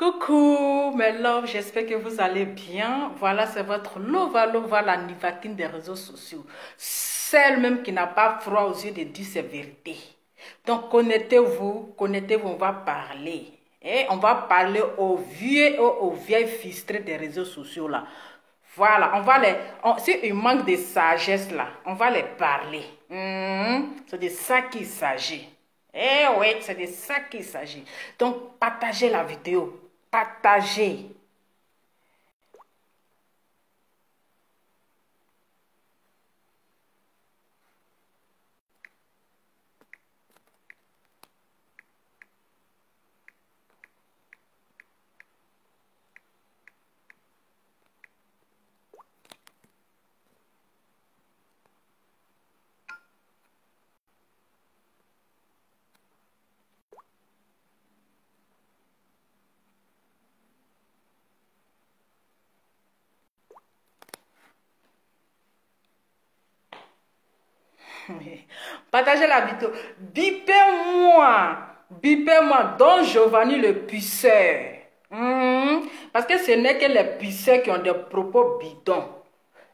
Coucou mes loves, j'espère que vous allez bien. Voilà, c'est votre Lova Lova, la Nivatine des réseaux sociaux. Celle même qui n'a pas froid aux yeux de dire ses vérités. Donc connectez-vous, on va parler. Et on va parler aux vieux et aux vieilles fistrées des réseaux sociaux là. Voilà, s'il manque de sagesse là, on va les parler. C'est de ça qu'il s'agit. Eh oui, c'est de ça qu'il s'agit. Donc, partagez la vidéo. Partagez. Partagez la vidéo. Bipez-moi. Bipez-moi. Don Giovanni le puceur. Parce que ce n'est que les puceurs qui ont des propos bidons.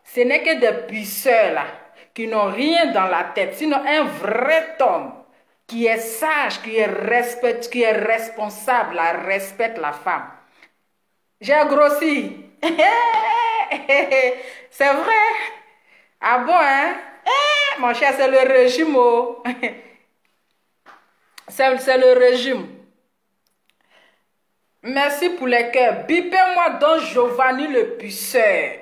Ce n'est que des puceurs là, qui n'ont rien dans la tête. Sinon, un vrai homme qui est sage, qui est responsable, respecte la femme. J'ai grossi. C'est vrai. Ah bon, hein? Mon cher, c'est le régime. Oh. C'est le régime. Merci pour les cœurs. Bipez-moi donc Giovanni le puceur.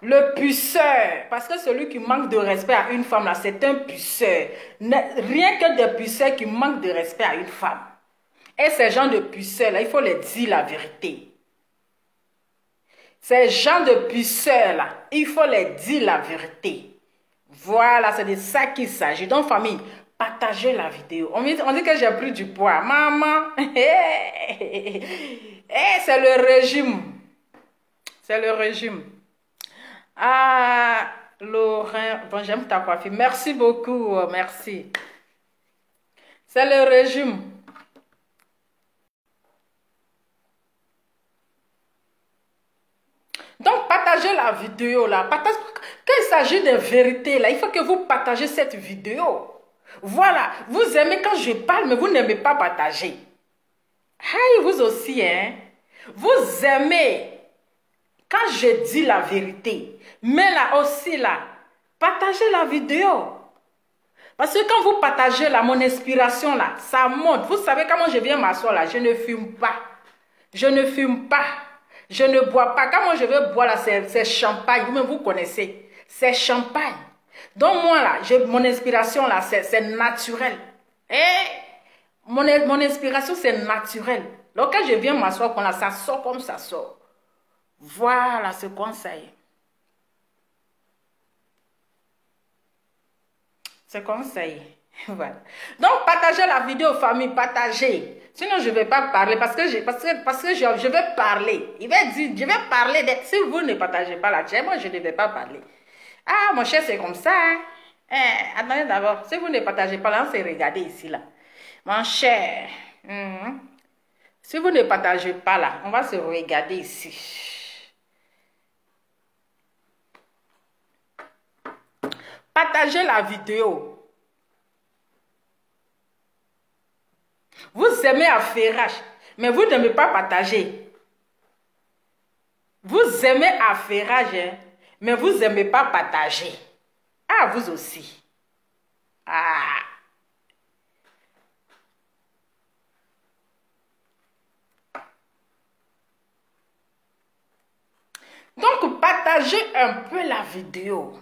Le puceur. Parce que celui qui manque de respect à une femme, là, c'est un puceur. Rien que des puceurs qui manquent de respect à une femme. Et ces gens de puceurs, là, il faut les dire la vérité. Ces gens de puceurs, là, il faut les dire la vérité. Voilà, c'est de ça qu'il s'agit. Donc, famille, partagez la vidéo. On dit que j'ai pris du poids. Maman, c'est le régime. C'est le régime. Ah, Laurent, bon, j'aime ta coiffure. Merci beaucoup, merci. C'est le régime. Donc, partagez la vidéo là. Quand il s'agit de vérité là, il faut que vous partagez cette vidéo. Voilà. Vous aimez quand je parle, mais vous n'aimez pas partager. Aïe, vous aussi, hein. Vous aimez quand je dis la vérité. Mais là aussi, là, partagez la vidéo. Parce que quand vous partagez là, mon inspiration là, ça monte. Vous savez comment je viens m'asseoir là, je ne fume pas. Je ne fume pas. Je ne bois pas. Quand moi je veux boire là, c'est champagne. Vous-même vous connaissez. C'est champagne. Donc moi là, mon inspiration là, c'est naturel. Mon inspiration c'est naturel. Donc quand je viens m'asseoir, ça sort comme ça sort. Voilà ce conseil. Ce conseil. Voilà. Donc partagez la vidéo famille, partagez. Sinon je ne vais pas parler parce que je vais parler. Il va dire, je vais parler. Si vous ne partagez pas la chaîne, moi je ne vais pas parler. Ah mon cher c'est comme ça. Hein? Attendez d'abord. Si vous ne partagez pas là, on s'est regardé ici là. Mon cher. Si vous ne partagez pas là, on va se regarder ici. Partagez la vidéo. Vous aimez affairage, mais vous n'aimez pas partager. Vous aimez affairage, hein, mais vous n'aimez pas partager. Ah, vous aussi. Ah. Donc, partagez un peu la vidéo.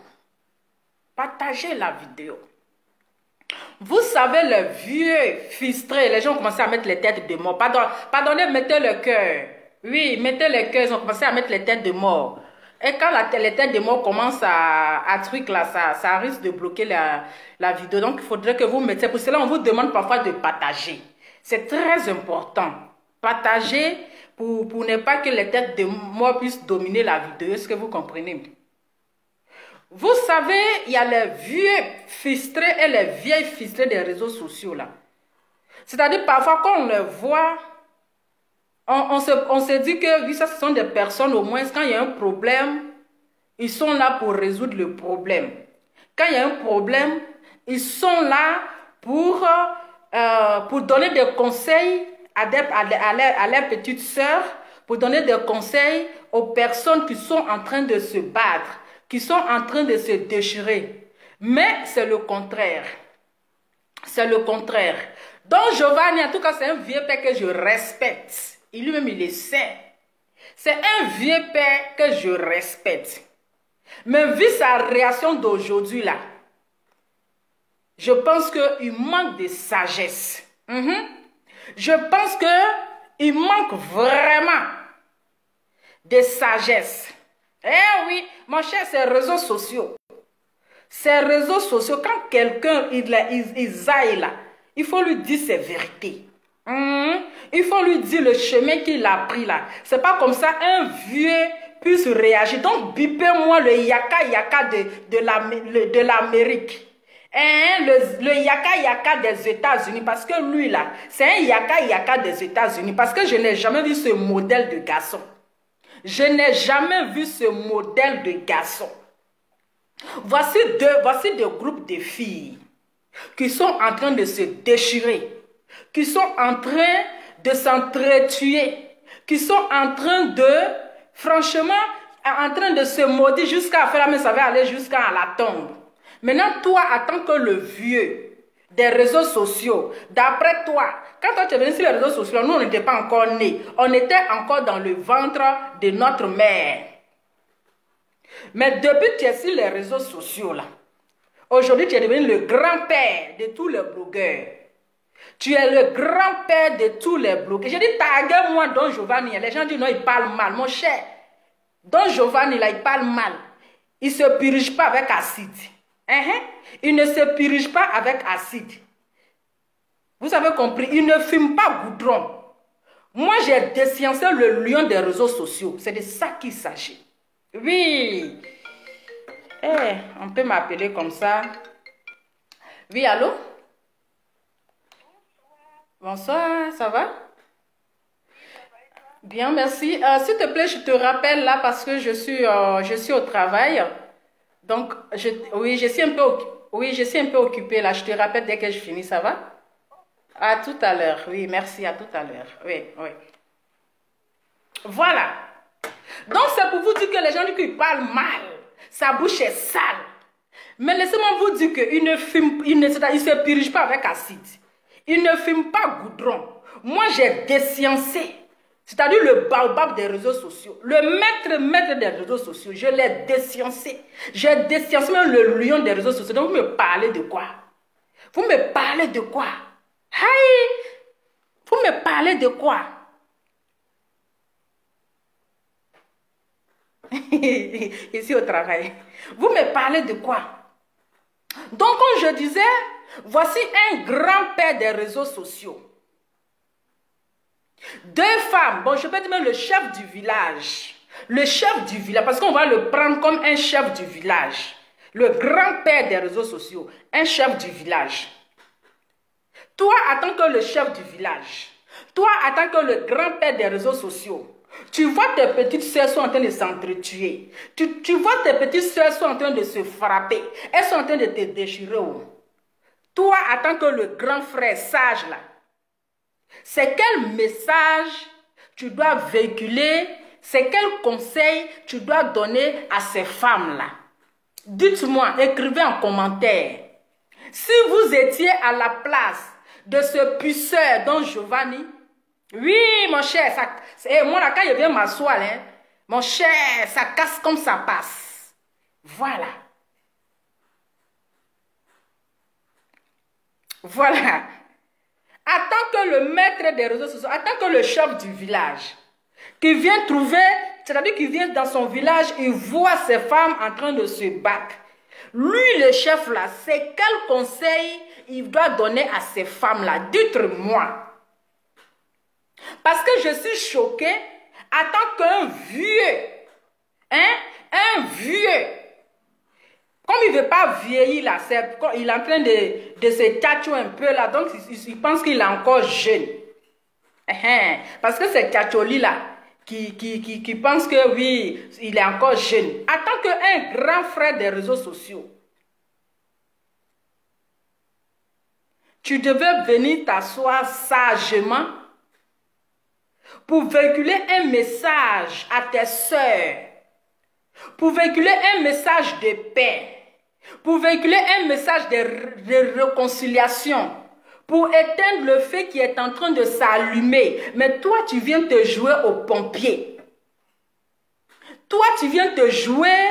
Partagez la vidéo. Vous savez, les vieux fistrés, les gens ont commencé à mettre les têtes de mort. Pardonnez, mettez le cœur. Oui, mettez le cœur, ils ont commencé à mettre les têtes de mort. Et quand les têtes de mort commencent à truc là, ça risque de bloquer la vidéo. Donc, il faudrait que vous mettiez. Pour cela, on vous demande parfois de partager. C'est très important. Partager pour ne pas que les têtes de mort puissent dominer la vidéo. Est-ce que vous comprenez? Vous savez, il y a les vieux fistrés et les vieilles fistrées des réseaux sociaux là. C'est-à-dire parfois quand on les voit, On se dit que, oui, ça, ce sont des personnes, au moins, quand il y a un problème, ils sont là pour résoudre le problème. Quand il y a un problème, ils sont là pour donner des conseils à leurs petites sœurs, pour donner des conseils aux personnes qui sont en train de se battre, qui sont en train de se déchirer. Mais c'est le contraire. C'est le contraire. Donc Giovanni, en tout cas, c'est un vieux père que je respecte. Il lui-même, il le sait. C'est un vieux père que je respecte. Mais vu sa réaction d'aujourd'hui là, je pense qu'il manque de sagesse. Je pense qu'il manque vraiment de sagesse. Eh oui, mon cher, ces réseaux sociaux. Ces réseaux sociaux, quand quelqu'un il aille là, il faut lui dire ses vérités. Il faut lui dire le chemin qu'il a pris là. C'est pas comme ça un vieux puisse réagir. Donc, bipez-moi le yaka de l'Amérique. Le yaka des États-Unis. Parce que lui là, c'est un yaka des États-Unis. Parce que je n'ai jamais vu ce modèle de garçon. Je n'ai jamais vu ce modèle de garçon. Voici deux groupes de filles qui sont en train de se déchirer, qui sont en train de s'entretuer, qui sont en train de, franchement, en train de se maudire jusqu'à faire, mais ça va aller jusqu'à la tombe. Maintenant, toi, en tant que le vieux des réseaux sociaux, d'après toi, quand toi tu es venu sur les réseaux sociaux, nous, on n'était pas encore nés. On était encore dans le ventre de notre mère. Mais depuis que tu es sur les réseaux sociaux, là, aujourd'hui, tu es devenu le grand-père de tous les blogueurs. Tu es le grand-père de tous les blogueurs. J'ai dit, taguez-moi Don Giovanni. Les gens disent, non, il parle mal. Mon cher, Don Giovanni, là, il parle mal. Il ne se purge pas avec acide. Il ne se purge pas avec acide. Vous avez compris? Il ne fume pas goudron. Moi, j'ai déciencé le lion des réseaux sociaux. C'est de ça qu'il s'agit. Oui. On peut m'appeler comme ça. Oui, allô? Bonsoir, ça va? Bien, merci. S'il te plaît, je te rappelle là parce que je suis au travail. Donc, oui, je suis un peu occupée là. Je te rappelle dès que je finis, ça va? À tout à l'heure. Oui, merci, à tout à l'heure. Oui, oui. Voilà. Donc, c'est pour vous dire que les gens disent qu'ils parlent mal. Sa bouche est sale. Mais laissez-moi vous dire qu'il ne fume, il ne se purge pas avec acide. Il ne fume pas goudron. Moi, j'ai déciencé. C'est-à-dire le baobab des réseaux sociaux. Le maître des réseaux sociaux. Je l'ai déciencé. J'ai déciencé même le lion des réseaux sociaux. Donc, vous me parlez de quoi? Vous me parlez de quoi? Aïe! Vous me parlez de quoi? Ici au travail. Vous me parlez de quoi? Donc, comme je disais, voici un grand-père des réseaux sociaux. Deux femmes, bon, je peux dire même le chef du village. Le chef du village, parce qu'on va le prendre comme un chef du village. Le grand-père des réseaux sociaux, un chef du village. Toi, en tant que le chef du village, toi, en tant que le grand-père des réseaux sociaux, tu vois tes petites soeurs sont en train de s'entretuer. Tu vois tes petites soeurs sont en train de se frapper. Elles sont en train de te déchirer. Toi, en tant que le grand frère sage là, c'est quel message tu dois véhiculer, c'est quel conseil tu dois donner à ces femmes-là? Dites-moi, écrivez en commentaire. Si vous étiez à la place de ce puceur Don Giovanni, oui, mon cher, moi là, quand je viens m'asseoir, hein, mon cher, ça casse comme ça passe. Voilà. Voilà. En tant que le maître des réseaux sociaux, en tant que le chef du village, qui vient trouver, c'est-à-dire qu'il vient dans son village, il voit ces femmes en train de se battre. Lui, le chef là, c'est quel conseil il doit donner à ces femmes-là? Dites-moi. Parce que je suis choquée en tant qu'un vieux. Hein? Un vieux. Comme il ne veut pas vieillir là, il est en train de se tatouer un peu là, donc il pense qu'il est encore jeune. Parce que c'est Tchatcholi là qui pense que oui, il est encore jeune. En tant qu'un grand frère des réseaux sociaux, tu devais venir t'asseoir sagement pour véhiculer un message à tes sœurs, pour véhiculer un message de paix, pour véhiculer un message de réconciliation, pour éteindre le feu qui est en train de s'allumer. Mais toi, tu viens te jouer au pompier. Toi, tu viens te jouer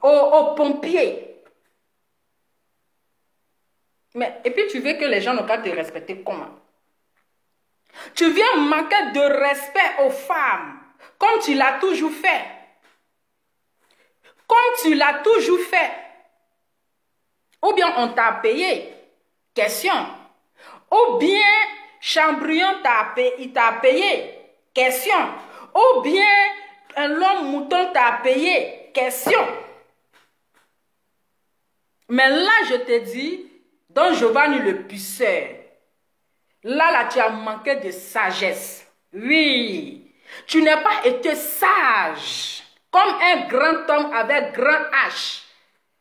au pompier. Mais, et puis tu veux que les gens n'ont qu'à te respecter comment? Tu viens manquer de respect aux femmes, comme tu l'as toujours fait. Comme tu l'as toujours fait. Ou bien on t'a payé. Question. Ou bien Chambrion il t'a payé. Question. Ou bien un long mouton t'a payé. Question. Mais là, je te dis, Don Giovanni le puceur, là, tu as manqué de sagesse. Oui. Tu n'as pas été sage. Comme un grand homme avec grand H.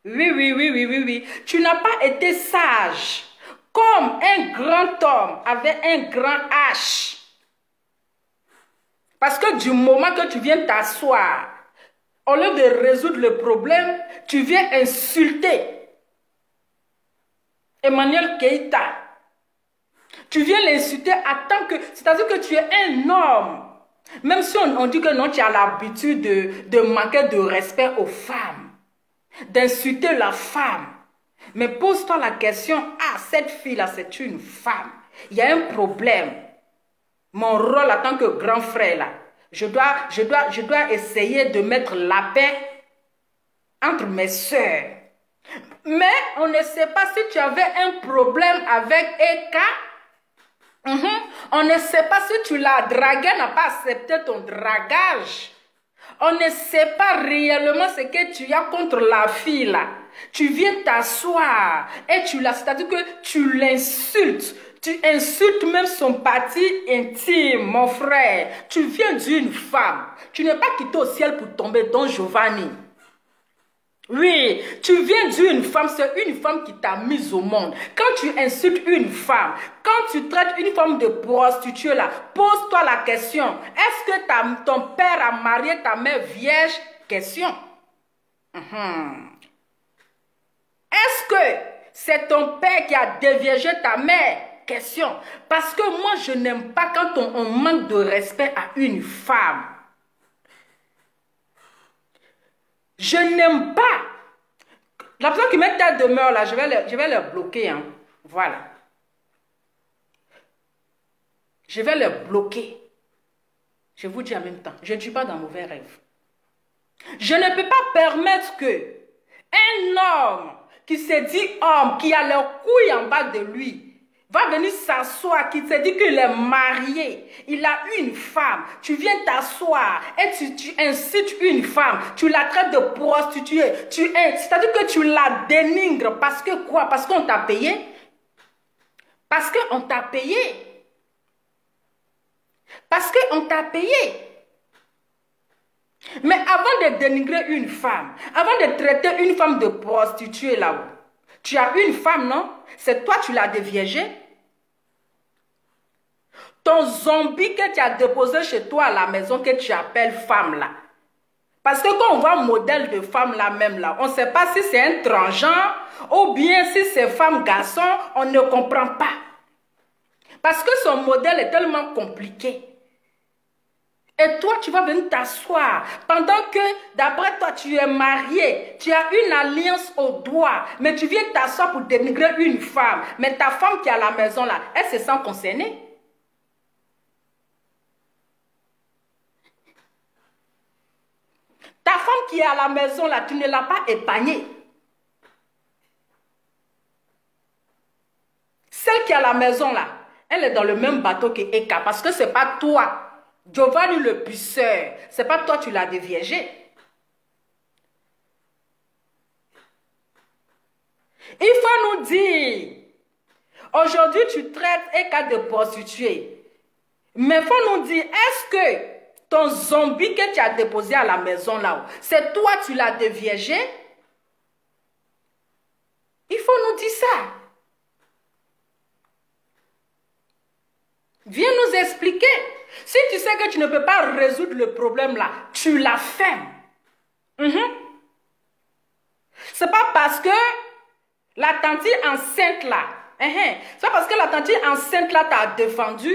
Oui. Tu n'as pas été sage. Comme un grand homme avec un grand H. Parce que du moment que tu viens t'asseoir, au lieu de résoudre le problème, tu viens insulter Emmanuel Keïta. Tu viens l'insulter à tant que... C'est-à-dire que tu es un homme. Même si on dit que non, tu as l'habitude de manquer de respect aux femmes. D'insulter la femme. Mais pose-toi la question, ah, cette fille-là, c'est une femme. Il y a un problème. Mon rôle en tant que grand frère, là, je dois essayer de mettre la paix entre mes soeurs. Mais on ne sait pas si tu avais un problème avec Eka. On ne sait pas si tu l'as dragué, n'a pas accepté ton dragage. On ne sait pas réellement ce que tu as contre la fille là. Tu viens t'asseoir et tu l'as, c'est-à-dire que tu l'insultes. Tu insultes même son parti intime, mon frère. Tu viens d'une femme. Tu n'es pas quitté au ciel pour tomber, Don Giovanni. Oui, tu viens d'une femme, c'est une femme qui t'a mise au monde. Quand tu insultes une femme, quand tu traites une femme de prostituée là, pose-toi la question, est-ce que ton père a marié ta mère vierge? Question. Est-ce que c'est ton père qui a déviergé ta mère? Question. Parce que moi, je n'aime pas quand on manque de respect à une femme. Je n'aime pas. La personne qui met ta demeure là, je vais le bloquer. Hein. Voilà. Je vais le bloquer. Je vous dis en même temps, je ne suis pas dans mauvais rêve. Je ne peux pas permettre que un homme qui se dit homme, qui a leurs couilles en bas de lui, va venir s'asseoir, qui se dit qu'il est marié, il a une femme, tu viens t'asseoir et tu incites une femme, tu la traites de prostituée, c'est-à-dire que tu la dénigres parce que quoi? Parce qu'on t'a payé? Parce qu'on t'a payé? Parce qu'on t'a payé? Mais avant de dénigrer une femme, avant de traiter une femme de prostituée là-haut, tu as une femme, non? C'est toi, tu l'as déviégée? Ton zombie que tu as déposé chez toi à la maison que tu appelles femme là. Parce que quand on voit un modèle de femme là même là, on ne sait pas si c'est un transgenre ou bien si c'est femme garçon, on ne comprend pas. Parce que son modèle est tellement compliqué. Et toi, tu vas venir t'asseoir pendant que, d'après toi, tu es marié, tu as une alliance au doigt, mais tu viens t'asseoir pour dénigrer une femme. Mais ta femme qui est à la maison là, elle se sent concernée. Ta femme qui est à la maison là, tu ne l'as pas épargnée. Celle qui est à la maison là, elle est dans le même bateau que Eka parce que ce n'est pas toi. Giovanni le puceur, c'est pas toi tu l'as déviégé. Il faut nous dire, aujourd'hui tu traites Eka de prostituée. Mais il faut nous dire, est-ce que ton zombie que tu as déposé à la maison là-haut, c'est toi tu l'as déviergé? Il faut nous dire ça. Viens nous expliquer. Si tu sais que tu ne peux pas résoudre le problème là, tu la fermes. C'est pas parce que la tante enceinte là, c'est pas parce que la tante enceinte là t'a défendu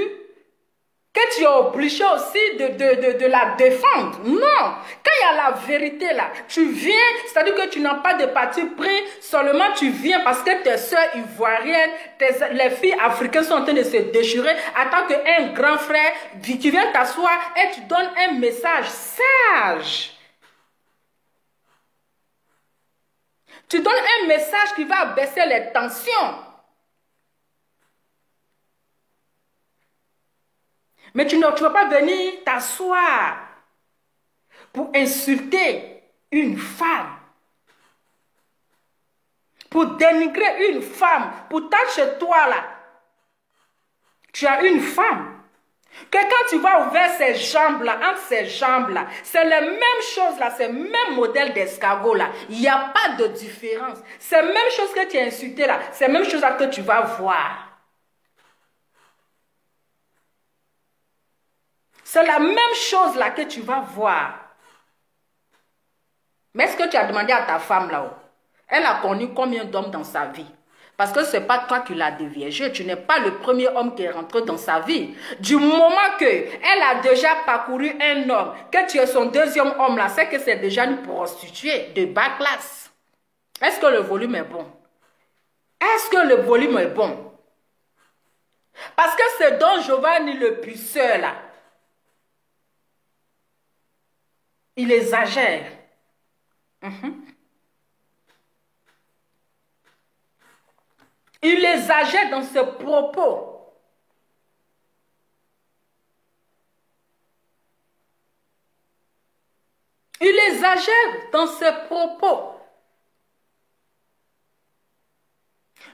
que tu es obligé aussi de la défendre. Non. Quand il y a la vérité là, tu viens, c'est-à-dire que tu n'as pas de parti pris, seulement tu viens parce que tes soeurs ivoiriennes, les filles africaines sont en train de se déchirer. Attends qu'un grand frère, tu viens t'asseoir et tu donnes un message sage. Tu donnes un message qui va baisser les tensions. Mais tu ne vas pas venir t'asseoir pour insulter une femme, pour dénigrer une femme. Pourtant, chez toi, là, tu as une femme. Que quand tu vas ouvrir ses jambes-là, entre ses jambes-là, c'est les mêmes choses-là, c'est le même modèle d'escargot-là. Il n'y a pas de différence. C'est la même chose que tu as insulté là, c'est la même chose que tu vas voir. C'est la même chose là que tu vas voir. Mais est-ce que tu as demandé à ta femme là-haut? Elle a connu combien d'hommes dans sa vie? Parce que ce n'est pas toi qui l'as déviégé. Tu n'es pas le premier homme qui est rentré dans sa vie. Du moment qu'elle a déjà parcouru un homme, que tu es son deuxième homme là, c'est que c'est déjà une prostituée de bas classe. Est-ce que le volume est bon? Est-ce que le volume est bon? Parce que c'est Don Giovanni le puceur là. Il exagère. Il exagère dans ses propos. Il exagère dans ses propos.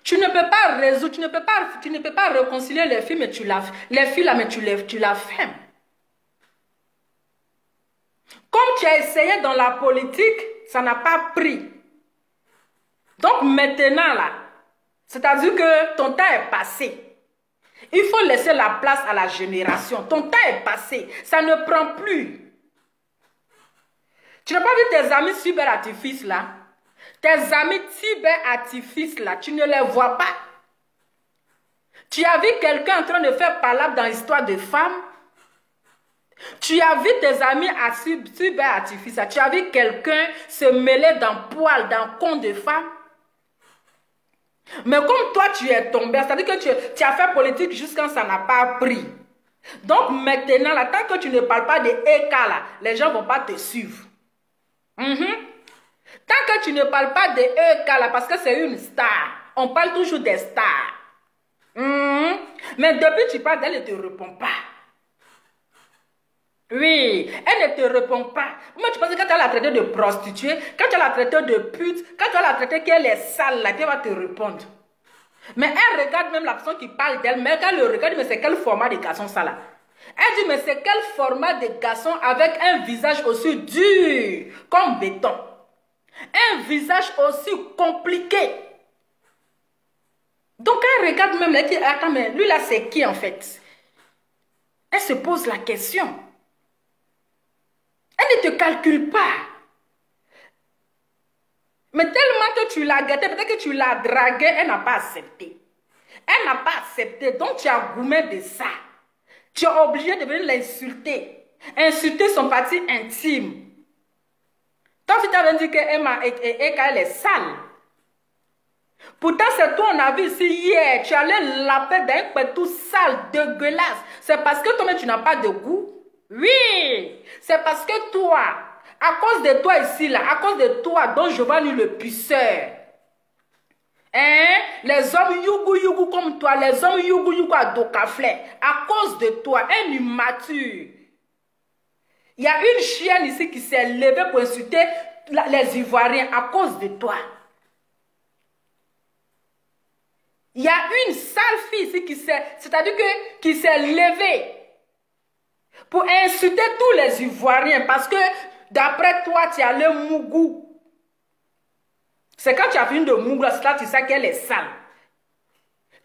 Tu ne peux pas résoudre, tu ne peux pas réconcilier les filles, mais les filles là, mais tu la fermes. Comme tu as essayé dans la politique, ça n'a pas pris. Donc maintenant là, c'est-à-dire que ton temps est passé. Il faut laisser la place à la génération. Ton temps est passé. Ça ne prend plus. Tu n'as pas vu tes amis cyberartifices là? Tes amis cyberartifices là, tu ne les vois pas. Tu as vu quelqu'un en train de faire palabre dans l'histoire de femmes? Tu as vu tes amis cyberartifices là? Tu as vu quelqu'un se mêler dans poil, dans con de femmes? Mais comme toi tu es tombé, c'est-à-dire que tu as fait politique jusqu'à ça n'a pas pris. Donc maintenant, là, tant que tu ne parles pas de EK là, les gens ne vont pas te suivre. Tant que tu ne parles pas de EK là, parce que c'est une star, on parle toujours des stars. Mais depuis tu parles d'elle, elle ne te répond pas. Oui, elle ne te répond pas. Moi, tu penses que quand tu as la traité de prostituée, quand tu as la traité de pute, quand tu as la traité qu'elle est sale, là, elle va te répondre. Mais elle regarde même la personne qui parle d'elle, mais quand elle le regarde, mais c'est quel format de garçon ça là? Elle dit, mais c'est quel format de garçon avec un visage aussi dur comme béton? Un visage aussi compliqué. Donc elle regarde même, elle dit, attends, mais lui là c'est qui en fait? Elle se pose la question. Elle ne te calcule pas. Mais tellement que tu l'as gâtée, peut-être que tu l'as draguée, elle n'a pas accepté. Elle n'a pas accepté, donc tu as gourmé de ça. Tu es obligé de venir l'insulter. Insulter son parti intime. Toi, tu t'avais dit qu'elle est sale. Pourtant, c'est toi, on a vu ici hier, tu allais laver d'un peu tout sale, dégueulasse. C'est parce que toi, tu n'as pas de goût. Oui, c'est parce que toi, à cause de toi ici, là, à cause de toi, dont Giovanni le puceur, les hommes yougou comme toi, les hommes yougou à Dokaflé, à cause de toi, un immature. Il y a une chienne ici qui s'est levée pour insulter les Ivoiriens à cause de toi. Il y a une sale fille ici qui s'est levée Pour insulter tous les Ivoiriens. Parce que d'après toi, tu as le mougou. C'est quand tu as fini de mougou, c'est là tu sais qu'elle est sale.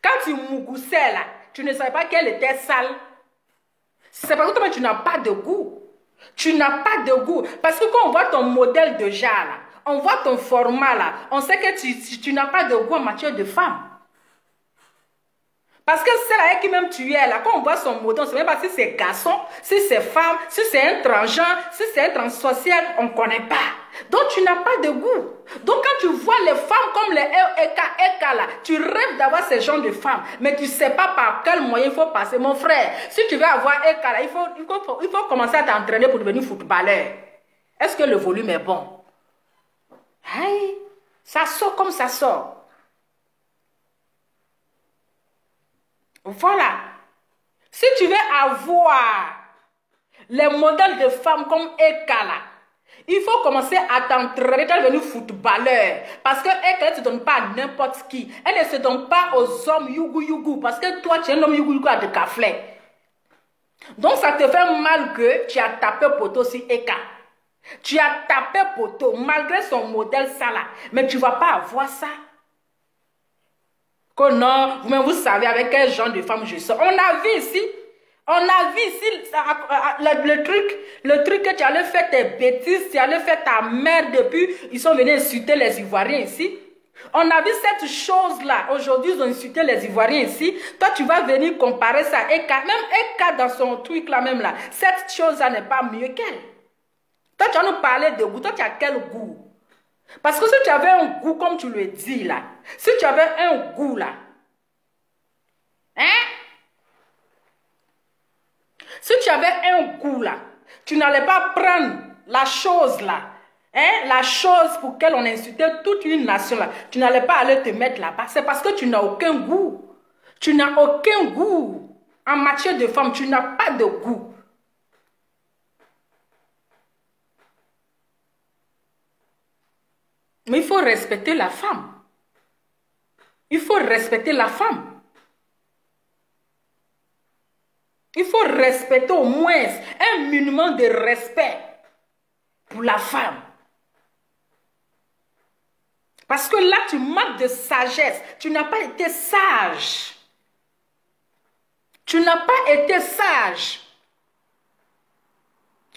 Quand tu mougoussais là, tu ne savais pas qu'elle était sale. C'est parce que toi, tu n'as pas de goût. Tu n'as pas de goût. Parce que quand on voit ton modèle de genre là, on voit ton format là, on sait que tu n'as pas de goût en matière de femme. Parce que c'est là qui même tu es là, quand on voit son modèle, on ne sait même pas si c'est garçon, si c'est femme, si c'est un transgenre, si c'est un transsocial, on ne connaît pas. Donc tu n'as pas de goût. Donc quand tu vois les femmes comme les Eka là, tu rêves d'avoir ce genre de femmes, mais tu ne sais pas par quel moyen il faut passer. Mon frère, si tu veux avoir Eka là, il faut commencer à t'entraîner pour devenir footballeur. Est-ce que le volume est bon? Aïe, ça sort comme ça sort. Voilà. Si tu veux avoir les modèles de femmes comme Eka là, il faut commencer à t'entraîner à devenir footballeur. Parce que Eka ne se donne pas à n'importe qui. Elle ne se donne pas aux hommes yougou. Parce que toi, tu es un homme yougou à de caflets. Donc ça te fait mal que tu as tapé poteau sur Eka. Tu as tapé poteau malgré son modèle ça là. Mais tu ne vas pas avoir ça. Que non, vous-même vous savez avec quel genre de femme je sors. On a vu ici le truc que tu allais faire tes bêtises, tu allais faire ta mère depuis, ils sont venus insulter les Ivoiriens ici. On a vu cette chose-là. Aujourd'hui, ils ont insulté les Ivoiriens ici. Toi, tu vas venir comparer ça à Eka. Même Eka dans son truc là même là. Cette chose-là n'est pas mieux qu'elle. Toi, tu vas nous parler de goût. Toi, tu as quel goût? Parce que si tu avais un goût, comme tu le dis là, si tu avais un goût là, hein? Si tu avais un goût là, tu n'allais pas prendre la chose là, hein? La chose pour laquelle on insultait toute une nation là, tu n'allais pas aller te mettre là-bas. C'est parce que tu n'as aucun goût. Tu n'as aucun goût. En matière de femme, tu n'as pas de goût. Mais il faut respecter la femme. Il faut respecter la femme. Il faut respecter au moins un minimum de respect pour la femme. Parce que là, tu manques de sagesse. Tu n'as pas été sage. Tu n'as pas été sage.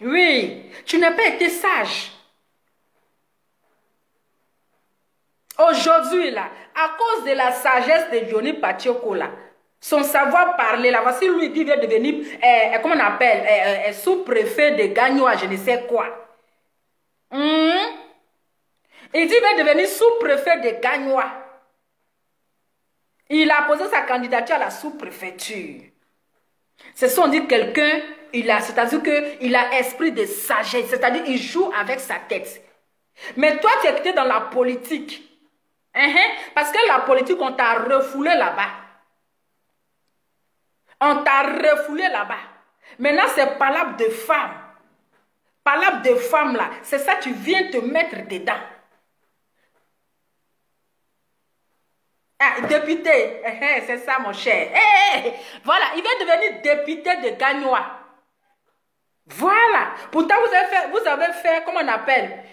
Oui, tu n'as pas été sage. Aujourd'hui, là, à cause de la sagesse de Johnny Pacheco, là, son savoir parler, là, voici lui qui vient devenir, comment on appelle, sous-préfet de Gagnoa, je ne sais quoi. Il dit qu'il va devenir sous-préfet de Gagnoa. Il a posé sa candidature à la sous-préfecture. C'est ce qu'on dit quelqu'un, c'est-à-dire qu'il a esprit de sagesse, c'est-à-dire qu'il joue avec sa tête. Mais toi, tu es quitté dans la politique. Parce que la politique, on t'a refoulé là-bas. On t'a refoulé là-bas. Maintenant, c'est palabre de femme. Palabre de femme, là. C'est ça, tu viens te mettre dedans. Ah, député. C'est ça, mon cher. Voilà, il vient devenir député de Gagnoa. Voilà. Pourtant, vous avez fait, comment on appelle,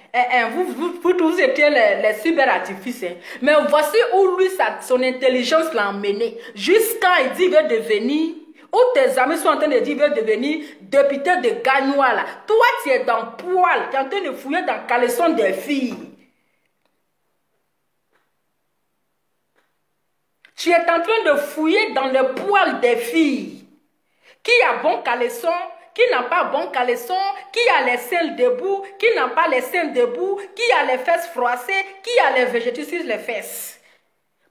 vous étiez les cyberartifices. Mais voici où lui, son intelligence l'a emmené. Jusqu'à il dit qu'il veut devenir, où tes amis sont en train de dire qu'il veut devenir député de Gagnoa. Là. Toi, tu es dans le poil. Tu es en train de fouiller dans le caleçon des filles. Tu es en train de fouiller dans le poil des filles. Qui a bon caleçon? Qui n'a pas bon caleçon, qui a les seins debout, qui n'a pas les seins debout, qui a les fesses froissées, qui a les végétaux sur les fesses.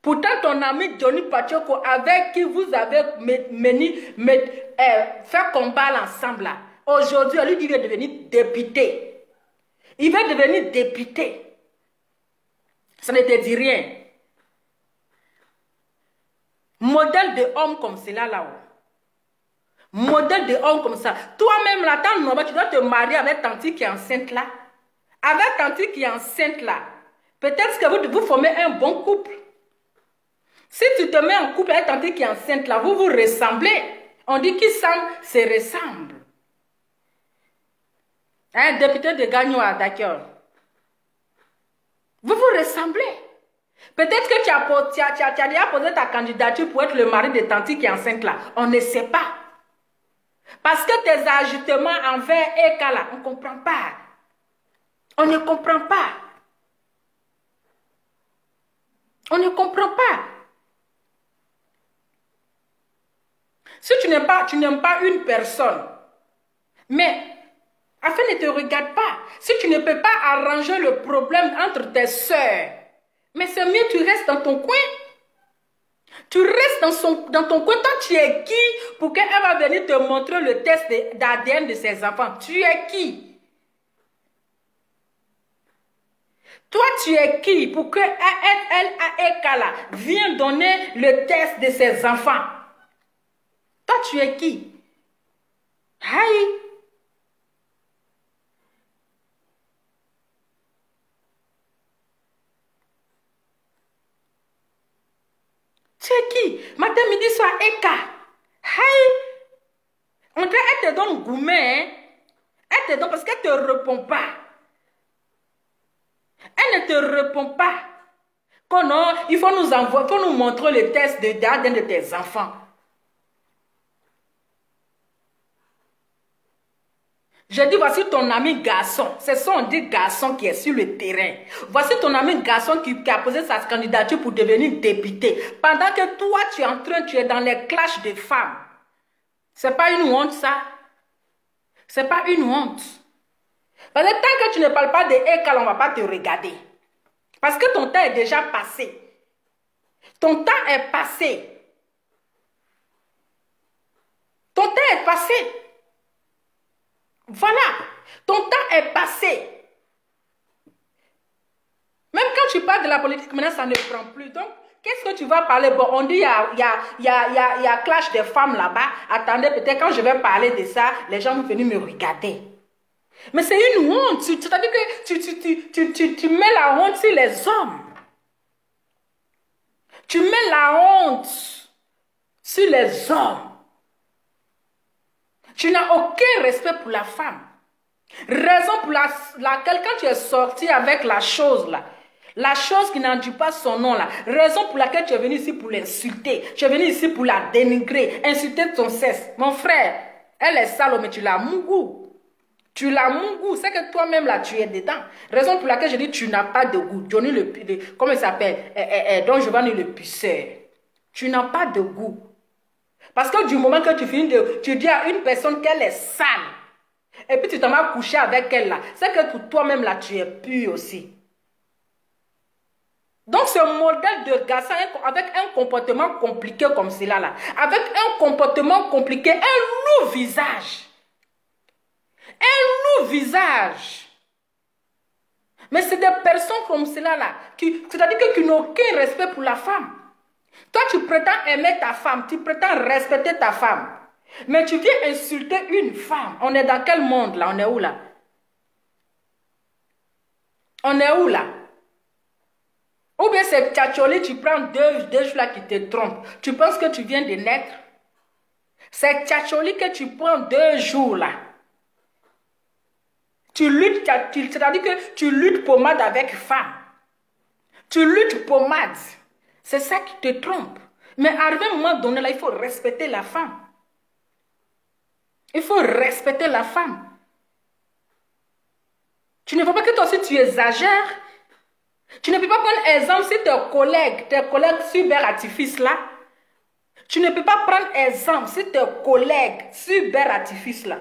Pourtant, ton ami Johnny Pacheco, avec qui vous avez fait combat ensemble, là, aujourd'hui, lui, il veut devenir député. Il veut devenir député. Ça ne te dit rien. Modèle de homme comme cela, là-haut. Modèle de homme comme ça. Toi-même, là, tant normal, tu dois te marier avec Tanti qui est enceinte là. Avec Tanti qui est enceinte là. Peut-être que vous formez un bon couple. Si tu te mets en couple avec Tanti qui est enceinte là, vous vous ressemblez. On dit qui semble, se ressemble. Un député de Gagnoa, d'accord. Vous vous ressemblez. Peut-être que tu as déjà posé ta candidature pour être le mari de Tanti qui est enceinte là. On ne sait pas. Parce que tes ajustements envers Eka là, on ne comprend pas. On ne comprend pas. On ne comprend pas. Si tu n'aimes pas une personne, mais afin ne te regarde pas. Si tu ne peux pas arranger le problème entre tes soeurs, mais c'est mieux tu restes dans ton coin. Tu restes dans ton coin. Toi, tu es qui pour qu'elle va venir te montrer le test d'ADN de ses enfants? Tu es qui? Toi, tu es qui pour que Ekala vienne donner le test de ses enfants? Toi, tu es qui? Aïe! Tu es qui? Matin, midi, soir, Eka. Aïe! On dirait qu'elle te donne gourmet, hein? Elle te donne parce qu'elle ne te répond pas. Elle ne te répond pas. Que non, il faut nous montrer le test d'ADN de tes enfants. Je dis, voici ton ami garçon. C'est ça, on dit garçon qui est sur le terrain. Voici ton ami garçon qui a posé sa candidature pour devenir député. Pendant que toi, tu es dans les clashs de femmes. C'est pas une honte, ça. C'est pas une honte. Parce que tant que tu ne parles pas de Ekal, on ne va pas te regarder. Parce que ton temps est déjà passé. Ton temps est passé. Ton temps est passé. Voilà. Ton temps est passé. Même quand tu parles de la politique, maintenant, ça ne prend plus. Donc, qu'est-ce que tu vas parler? Bon, on dit il y a clash des femmes là-bas. Attendez, peut-être quand je vais parler de ça, les gens vont venir me regarder. Mais c'est une honte. C'est-à-dire que tu mets la honte sur les hommes. Tu mets la honte sur les hommes. Tu n'as aucun respect pour la femme. Raison pour laquelle quand tu es sorti avec la chose là, la chose qui n'en dit pas son nom là, raison pour laquelle tu es venu ici pour l'insulter, tu es venu ici pour la dénigrer, insulter ton sexe. Mon frère, elle est sale, mais tu l'as mougou. Tu l'as mougou, c'est que toi-même là tu es dedans. Raison pour laquelle je dis tu n'as pas de goût. Johnny comment il s'appelle? Don Giovanni le puceur. Tu n'as pas de goût. Parce que du moment que tu finis tu dis à une personne qu'elle est sale, et puis tu t'en vas coucher avec elle là, c'est que pour toi-même là, tu es pur aussi. Donc ce modèle de garçon avec un comportement compliqué comme cela là, avec un comportement compliqué, un lourd visage. Un lourd visage. Mais c'est des personnes comme cela là, c'est-à-dire que qui n'ont aucun respect pour la femme. Toi, tu prétends aimer ta femme, tu prétends respecter ta femme. Mais tu viens insulter une femme. On est dans quel monde là? On est où là? On est où là? Ou bien c'est tchatcholi, tu prends deux jours là qui te trompent. Tu penses que tu viens de naître? C'est tchatcholi que tu prends 2 jours là. Tu luttes, c'est-à-dire que tu luttes pommade avec femme. Tu luttes pommade. C'est ça qui te trompe. Mais à un moment donné, là, il faut respecter la femme. Il faut respecter la femme. Tu ne veux pas que toi aussi tu exagères. Tu ne peux pas prendre exemple si tes collègues cyber-artifices là. Tu ne peux pas prendre exemple si tes collègues cyber-artifices là.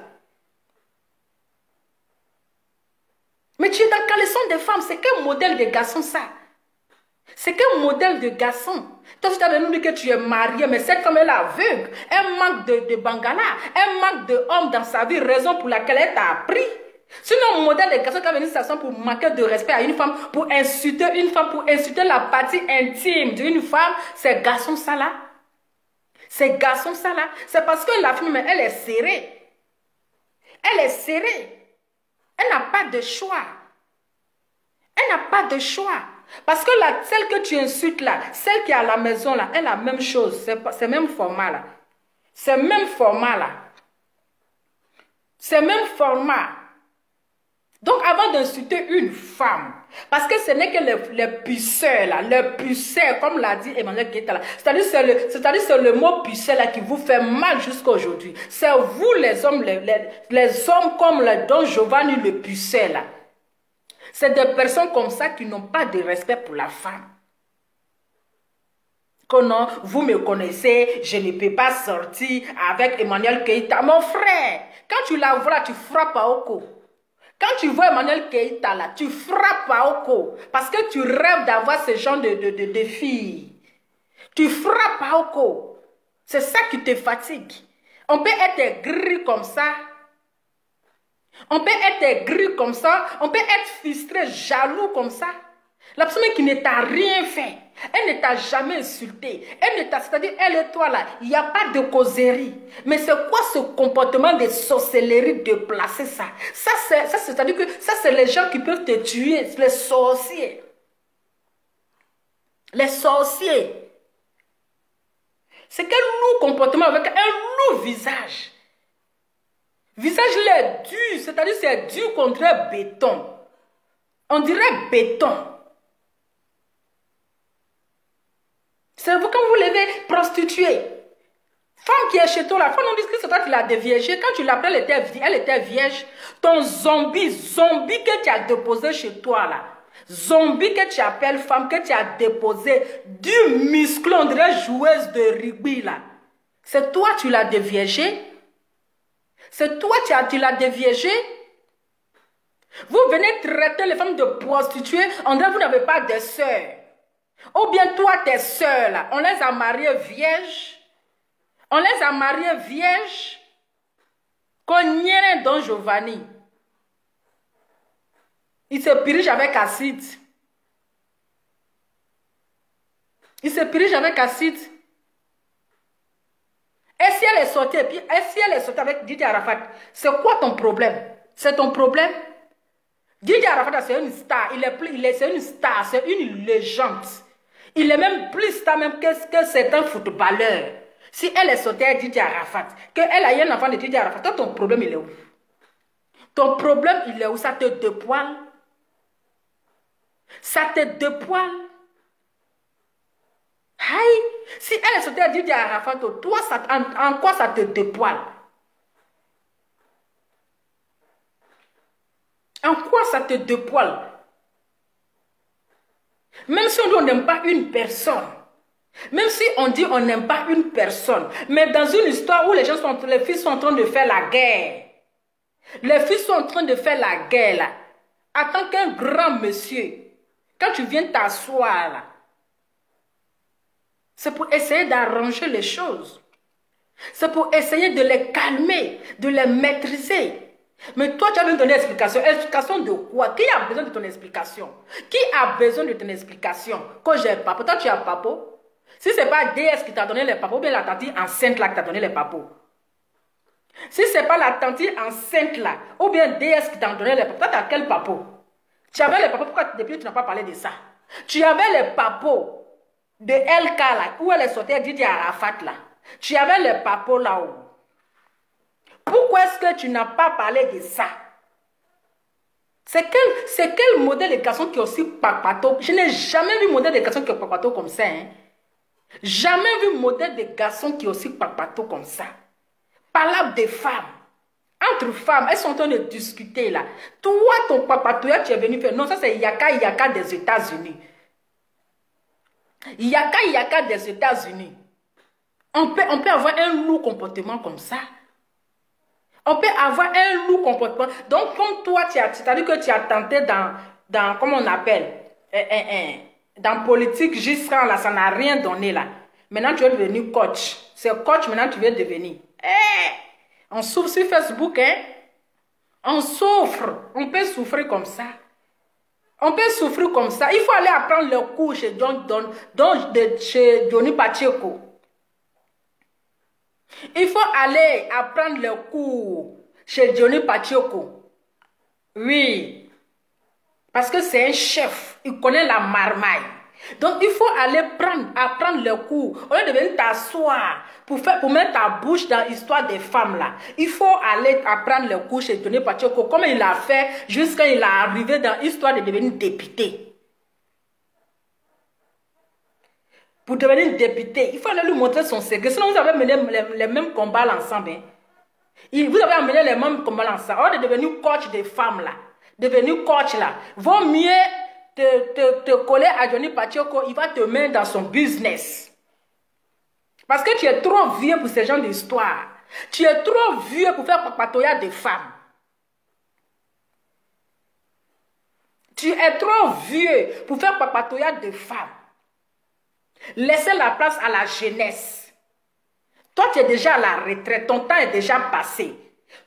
Mais tu es dans le caleçon des femmes. C'est quel modèle de garçon ça? C'est quel modèle de garçon? Toi, tu as nous dit que tu es marié, mais cette femme elle est aveugle. Elle manque de bangala. Elle manque d'hommes dans sa vie, raison pour laquelle elle t'a appris. Sinon, modèle de garçon qui a venu s'asseoir pour manquer de respect à une femme, pour insulter une femme, pour insulter la partie intime d'une femme, c'est garçon ça là. C'est garçon ça là. C'est parce que la femme, elle est serrée. Elle est serrée. Elle n'a pas de choix. Elle n'a pas de choix. Parce que celle que tu insultes là, celle qui est à la maison là, elle a la même chose. C'est le même format là. C'est le même format là. C'est le même format. Donc, avant d'insulter une femme, parce que ce n'est que les puceurs, là, les puceurs, comme l'a dit Emmanuel Keita, c'est-à-dire c'est le mot puceur là qui vous fait mal jusqu'à aujourd'hui. C'est vous les hommes, les hommes comme le Don Giovanni le puceur là. C'est des personnes comme ça qui n'ont pas de respect pour la femme. Que non, vous me connaissez, je ne peux pas sortir avec Emmanuel Keita. Mon frère, quand tu la vois, tu frappes à Oko. Quand tu vois Emmanuel Keita là, tu frappes à Oko. Parce que tu rêves d'avoir ce genre de filles. Tu frappes à Oko. C'est ça qui te fatigue. On peut être gris comme ça. On peut être gris comme ça. On peut être frustré, jaloux comme ça. La personne qui ne t'a rien fait, elle ne t'a jamais insulté, c'est-à-dire elle et toi là, il n'y a pas de causerie. Mais c'est quoi ce comportement de sorcellerie déplacé ça? C'est-à-dire que ça c'est les gens qui peuvent te tuer, les sorciers. Les sorciers. C'est quel lourd comportement avec un lourd visage. Visage là est dur, c'est-à-dire c'est dur contre béton. On dirait béton. C'est vous quand vous levez prostituée. Femme qui est chez toi, la femme on dit que c'est toi qui l'as déviergée. Quand tu l'appelles, elle était vierge. Ton zombie que tu as déposé chez toi là. Zombie que tu appelles femme, que tu as déposé du muscle, on dirait joueuse de rugby là. C'est toi tu l'as déviergée. C'est toi tu l'as déviergée. Vous venez traiter les femmes de prostituées, on dirait que vous n'avez pas de sœurs. Ou bien toi, tes sœurs, là, on les a mariées vierges. On les a mariées vierges. Qu'on n'y Don Giovanni. Il se purge avec acide. Il se purge avec acide. Et si elle est sortie, avec Didier Arafat, c'est quoi ton problème? C'est ton problème? Didier Arafat, c'est une star. C'est une star, c'est une légende. Il est même plus star même que certains footballeurs. Si elle est sortie avec Didier Arafat, qu'elle a eu un enfant de Didier Arafat, toi, ton problème, il est où? Ton problème, il est où? Ça te dépoile? Ça te dépoile? Aïe! Si elle est sortie avec Didier Arafat, toi, en quoi ça te dépoile? En quoi ça te dépoile? Même si on n'aime pas une personne, même si on dit on n'aime pas une personne, mais dans une histoire où les filles sont en train de faire la guerre, les filles sont en train de faire la guerre là, en tant qu'un grand monsieur, quand tu viens t'asseoir là, c'est pour essayer d'arranger les choses, c'est pour essayer de les calmer, de les maîtriser. Mais toi, tu as besoin de donner explication. Explication de quoi? Qui a besoin de ton explication? Qui a besoin de ton explication? Quand j'ai papo, toi tu as papo. Si ce n'est pas DS qui t'a donné les papos, ou bien la tante enceinte là qui t'a donné les papos. Si ce n'est pas la tante enceinte là, ou bien DS qui t'a donné les papos, toi tu as quel papo? Tu avais les papos, pourquoi depuis tu n'as pas parlé de ça? Tu avais les papos de LK là, où elle est sortie Didier Arafat là. Tu avais les papos là-haut. Pourquoi est-ce que tu n'as pas parlé de ça? C'est quel modèle de garçon qui est aussi papato? Je n'ai jamais vu modèle de garçon qui est papato comme ça. Hein? Jamais vu modèle de garçon qui est aussi papato comme ça. Parle des femmes. Entre femmes, elles sont en train de discuter là. Toi, ton papatouya, tu es venu faire. Non, ça c'est Yaka des États-Unis. Yaka des États-Unis. On peut avoir un lourd comportement comme ça. On peut avoir un lourd comportement. Donc, comme toi, c'est-à-dire que tu as tenté dans comment on appelle, dans politique, jusqu'à là, ça n'a rien donné là. Maintenant, tu es devenu coach. C'est coach, maintenant, tu veux devenir. On souffre sur Facebook, hein? On souffre. On peut souffrir comme ça. On peut souffrir comme ça. Il faut aller apprendre le cours chez chez Johnny Pacheco. Il faut aller apprendre le cours chez Johnny Pacheco. Oui. Parce que c'est un chef. Il connaît la marmaille. Donc, il faut aller apprendre le cours. Au lieu de venir t'asseoir pour mettre ta bouche dans l'histoire des femmes là. Il faut aller apprendre le cours chez Johnny Pacheco, comme il a fait jusqu'à il est arrivé dans l'histoire de devenir député. Pour devenir député, il faut aller lui montrer son secret. Sinon, vous avez mené les mêmes combats ensemble. Hein. Vous avez amené les mêmes combats ensemble. Au lieu de devenir coach des femmes là, devenir coach là, vaut mieux te coller à Johnny Pacheco, il va te mettre dans son business. Parce que tu es trop vieux pour ce genre d'histoire. Tu es trop vieux pour faire papatoya des femmes. Tu es trop vieux pour faire papatoya des femmes. Laissez la place à la jeunesse. Toi, tu es déjà à la retraite. Ton temps est déjà passé.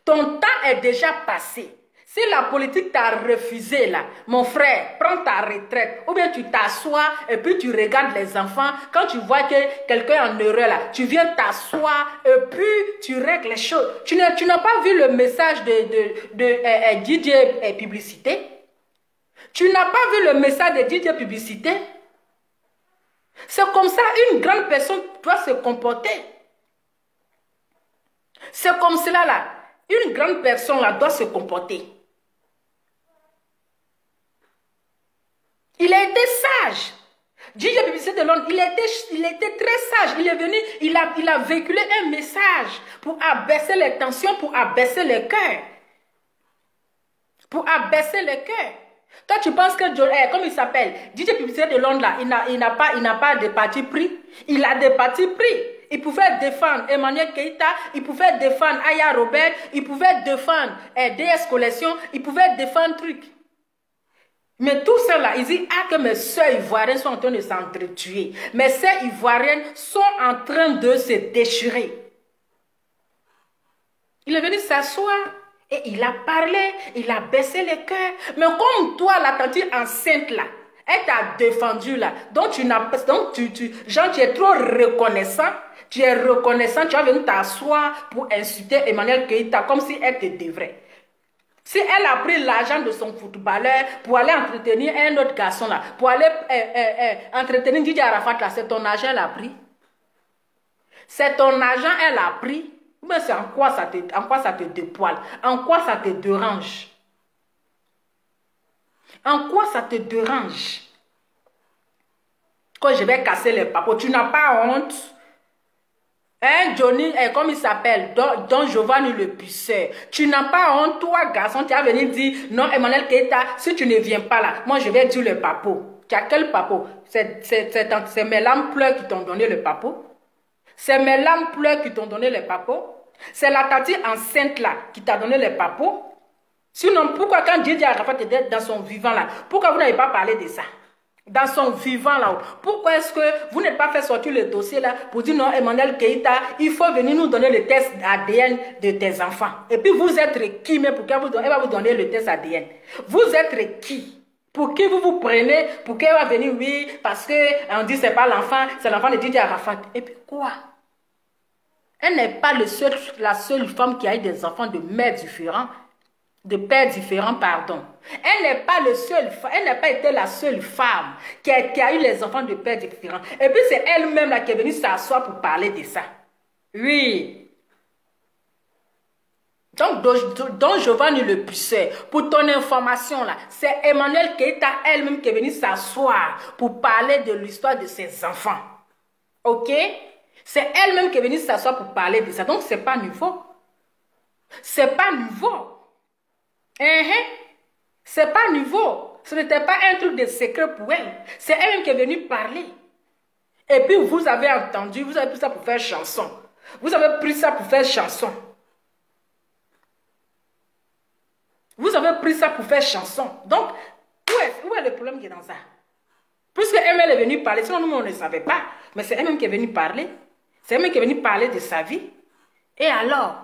Ton temps est déjà passé. Si la politique t'a refusé là, mon frère, prends ta retraite. Ou bien tu t'assois et puis tu regardes les enfants. Quand tu vois que quelqu'un est en erreur là, tu viens t'asseoir et puis tu règles les choses. Tu n'as pas vu le message de DJ Publicité? Tu n'as pas vu le message de DJ Publicité? C'est comme ça une grande personne doit se comporter. C'est comme cela là. Une grande personne là doit se comporter. Il a été sage. DJ Publicité de Londres, il était très sage. Il est venu, il a véhiculé un message pour abaisser les tensions, pour abaisser les cœurs. Pour abaisser les cœurs. Toi, tu penses que, comme il s'appelle, DJ Publicité de Londres, là, il n'a pas de parti pris. Il a des partis pris. Il pouvait défendre Emmanuel Keïta, il pouvait défendre Aya Robert, il pouvait défendre DS Collection, il pouvait défendre truc. Mais tout cela, ils disent que mes soeurs ivoiriennes sont en train de s'entretuer. Mes soeurs ivoiriennes sont en train de se déchirer. Il est venu s'asseoir et il a parlé, il a baissé les cœurs. Mais comme toi, la tante enceinte là, elle t'a défendu là. Donc tu es trop reconnaissant. Tu es reconnaissant, tu vas venir t'asseoir pour insulter Emmanuel Keïta comme si elle te devrait. Si elle a pris l'argent de son footballeur pour aller entretenir un autre garçon là, pour aller entretenir Didier Arafat là, c'est ton argent elle a pris. C'est ton argent elle a pris. Mais c'est en quoi ça te dépoile? En quoi ça te dérange? En quoi ça te dérange? Quand je vais casser les papos, tu n'as pas honte? Hein, Johnny, comme il s'appelle, Don Giovanni le puisseur. Tu n'as pas honte, toi, garçon, tu as venu dire, non, Emmanuel Keïta, si tu ne viens pas là, moi je vais dire le papo. Tu as quel papo? C'est mes lames pleurs qui t'ont donné le papo. C'est mes lames pleurs qui t'ont donné le papo. C'est la tati enceinte là qui t'a donné le papo. Sinon, pourquoi quand Didier Arafat était dans son vivant là, pourquoi vous n'avez pas parlé de ça? Dans son vivant là, pourquoi est-ce que vous n'avez pas fait sortir le dossier là pour dire non, Emmanuel Keïta, il faut venir nous donner le test ADN de tes enfants. Et puis vous êtes qui, mais pourquoi elle va vous donner le test ADN? Vous êtes qui? Pour qui vous vous prenez? Pour qu'elle va venir, oui, parce qu'on dit c'est pas l'enfant, c'est l'enfant de Didier Arafat. Et puis quoi? Elle n'est pas la seule femme qui a eu des enfants de mères différents. De pères différents, pardon. Elle n'est pas elle n'a pas été la seule femme qui a eu les enfants de pères différents. Et puis c'est elle-même qui est venue s'asseoir pour parler de ça. Oui. Donc, Don Giovanni le puisseur, pour ton information là, c'est Emmanuel Keïta elle-même qui est venue s'asseoir pour parler de l'histoire de ses enfants. Ok? C'est elle-même qui est venue s'asseoir pour parler de ça. Donc, c'est pas nouveau. C'est pas nouveau. C'est pas nouveau. Ce n'était pas un truc de secret pour elle. C'est elle-même qui est venue parler. Et puis vous avez entendu, vous avez pris ça pour faire chanson. Vous avez pris ça pour faire chanson. Vous avez pris ça pour faire chanson. Donc, où est le problème qui est dans ça? Puisque elle est venue parler, sinon nous on ne savait pas. Mais c'est elle-même qui est venue parler. C'est elle-même qui est venue parler de sa vie. Et alors?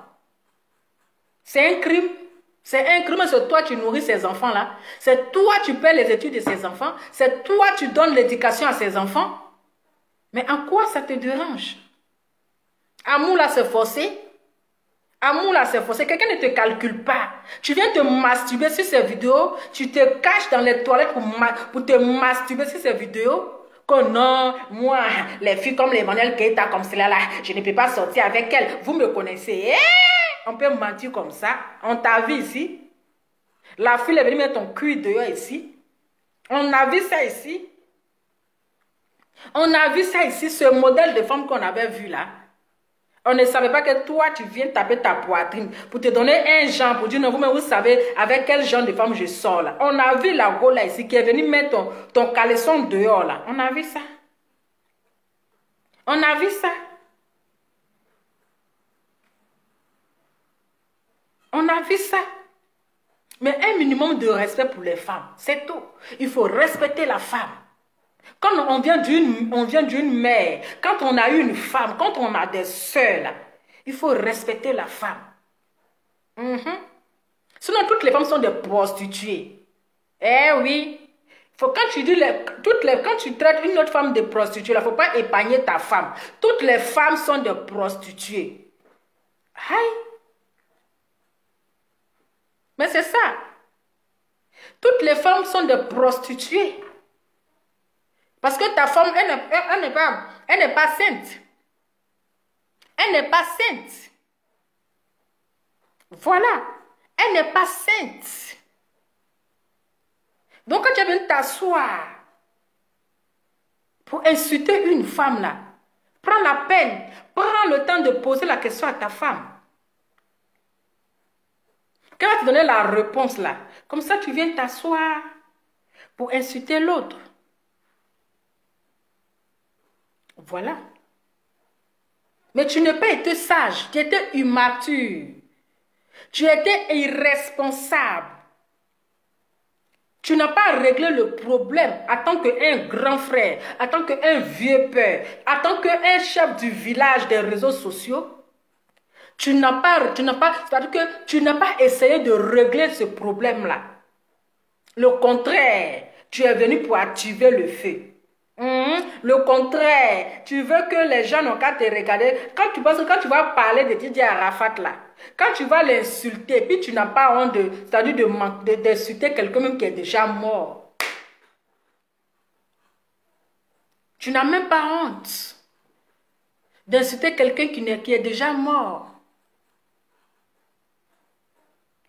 C'est un crime. C'est un crime, c'est toi qui nourris ces enfants-là. C'est toi qui paies les études de ces enfants. C'est toi qui donnes l'éducation à ces enfants. Mais en quoi ça te dérange? Amour là, c'est forcé. Amour là, c'est forcé. Quelqu'un ne te calcule pas. Tu viens te masturber sur ces vidéos. Tu te caches dans les toilettes pour te masturber sur ces vidéos. que non, moi, les filles comme l'Emmanuel Keita, comme cela là, je ne peux pas sortir avec elle. Vous me connaissez. On peut mentir comme ça. On t'a vu ici. La fille est venue mettre ton cul dehors ici. On a vu ça ici. On a vu ça ici, ce modèle de femme qu'on avait vu là. On ne savait pas que toi, tu viens taper ta poitrine pour te donner un genre, pour dire non, vous savez avec quel genre de femme je sors là. On a vu la go là ici qui est venue mettre ton caleçon dehors là. On a vu ça. On a vu ça. On a vu ça. Mais un minimum de respect pour les femmes, c'est tout. Il faut respecter la femme. Quand on vient d'une mère, quand on a une femme, quand on a des soeurs, là, il faut respecter la femme. Sinon, toutes les femmes sont des prostituées. Eh oui. Faut, quand tu dis quand tu traites une autre femme de prostituée, il ne faut pas épargner ta femme. Toutes les femmes sont des prostituées. Aïe. Mais c'est ça. Toutes les femmes sont des prostituées. Parce que ta femme, elle n'est pas sainte. Elle n'est pas sainte. Voilà. Elle n'est pas sainte. Donc quand tu viens t'asseoir pour insulter une femme là, prends la peine, prends le temps de poser la question à ta femme. Quand elle va te donner la réponse là, comme ça tu viens t'asseoir pour insulter l'autre. Voilà. Mais tu n'as pas été sage, tu étais immature. Tu étais irresponsable. Tu n'as pas réglé le problème en tant qu'un grand frère, en tant qu'un vieux père, en tant qu'un chef du village des réseaux sociaux. Tu n'as pas, c'est-à-dire que tu n'as pas essayé de régler ce problème-là. Le contraire, tu es venu pour activer le feu. Le contraire, tu veux que les gens n'ont qu'à te regarder. Quand tu vas parler de Didier Arafat là, quand tu vas l'insulter, puis tu n'as pas honte d'insulter quelqu'un même qui est déjà mort. Tu n'as même pas honte d'insulter quelqu'un qui est déjà mort.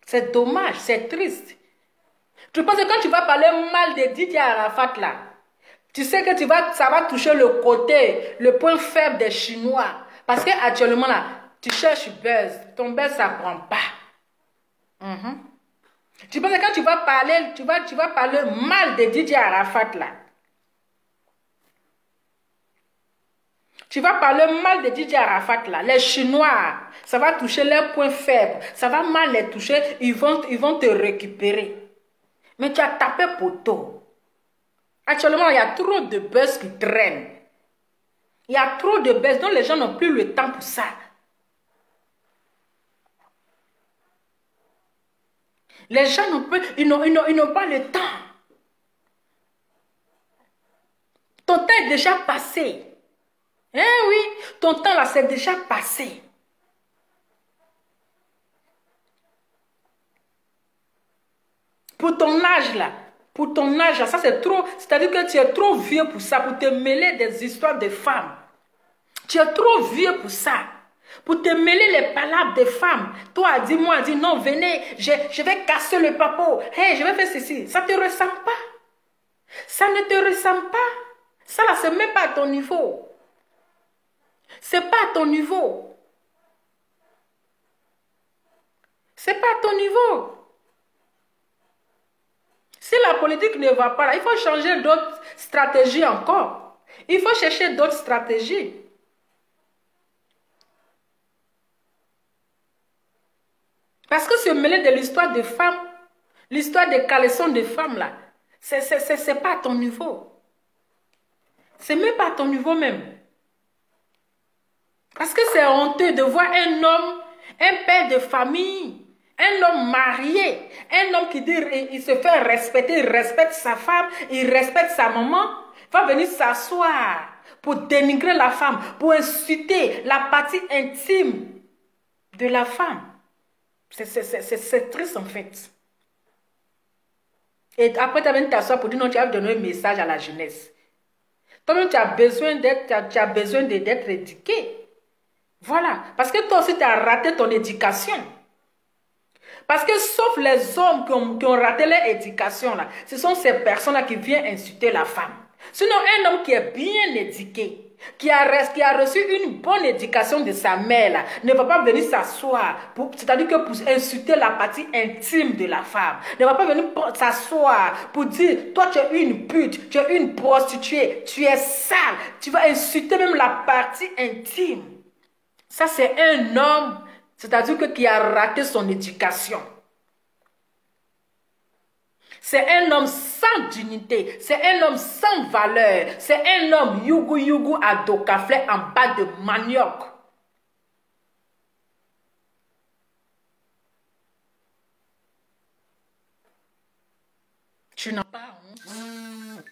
C'est dommage, c'est triste. Tu penses que quand tu vas parler mal de Didier Arafat là, tu sais que ça va toucher le point faible des Chinois. Parce qu'actuellement là, tu cherches buzz. Ton buzz, ça ne prend pas. Tu penses que quand tu vas parler mal de Didier Arafat là. Tu vas parler mal de Didier Arafat là. Les Chinois, ça va toucher leurs points faibles. Ça va mal les toucher. Ils vont te récupérer. Mais tu as tapé poteau. Actuellement, il y a trop de buzz qui traînent. Il y a trop de buzz dont les gens n'ont plus le temps pour ça. Les gens ils n'ont pas le temps. Ton temps est déjà passé. Eh oui, ton temps là, c'est déjà passé. Pour ton âge là, ça c'est trop, c'est-à-dire que tu es trop vieux pour ça, pour te mêler des histoires de femmes. Tu es trop vieux pour ça. Pour te mêler les palabres des femmes. Toi, dis-moi, dis non, venez, je vais casser le papeau. Hey, je vais faire ceci. Ça ne te ressemble pas. Ça ne te ressemble pas. Ça là, c'est même pas à ton niveau. C'est pas à ton niveau. C'est pas à ton niveau. Si la politique ne va pas là, il faut changer d'autres stratégies encore. Il faut chercher d'autres stratégies. Parce que se mêler de l'histoire de femmes, l'histoire des caleçons de femmes là, c'est pas à ton niveau. C'est même pas à ton niveau même. Parce que c'est honteux de voir un homme, un père de famille, un homme marié, un homme qui dit il se fait respecter, il respecte sa femme, il respecte sa maman, va venir s'asseoir pour dénigrer la femme, pour insulter la partie intime de la femme. C'est triste en fait. Et après, tu vas venir t'asseoir pour dire non, tu vas donner un message à la jeunesse. Toi-même, tu as besoin d'être éduqué. Voilà. Parce que toi aussi, tu as raté ton éducation. Parce que sauf les hommes qui ont raté leur éducation, là, ce sont ces personnes-là qui viennent insulter la femme. Sinon, un homme qui est bien éduqué, qui a reçu une bonne éducation de sa mère, là, ne va pas venir s'asseoir, c'est-à-dire que pour insulter la partie intime de la femme. Ne va pas venir s'asseoir pour dire, toi tu es une pute, tu es une prostituée, tu es sale. Tu vas insulter même la partie intime. Ça, c'est un homme, c'est-à-dire qui a raté son éducation. C'est un homme sans dignité, c'est un homme sans valeur, c'est un homme yugu à docaflet en bas de manioc. Tu n'as pas honte.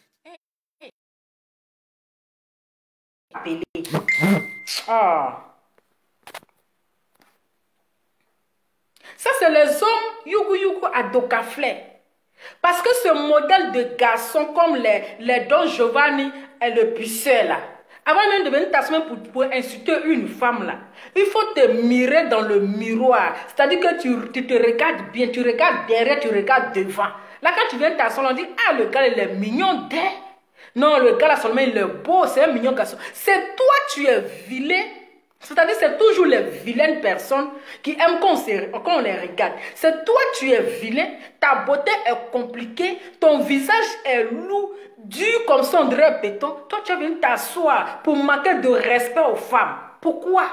Appelé. Ah. Ça, c'est les hommes yugu à docaflet. Parce que ce modèle de garçon comme les Don Giovanni et le Pucet là, avant même de venir t'asseoir pour insulter une femme là, il faut te mirer dans le miroir. C'est-à-dire que tu te regardes bien, tu regardes derrière, tu regardes devant. Là quand tu viens t'asseoir, on dit, ah le gars il est mignon dès. Non, le gars là seulement il est beau, c'est un mignon garçon. C'est toi tu es vilain. C'est-à-dire c'est toujours les vilaines personnes qui aiment qu'on les regarde. C'est toi tu es vilain, ta beauté est compliquée, ton visage est lourd, dur comme son drap béton. Toi tu es venu t'asseoir pour manquer de respect aux femmes. Pourquoi?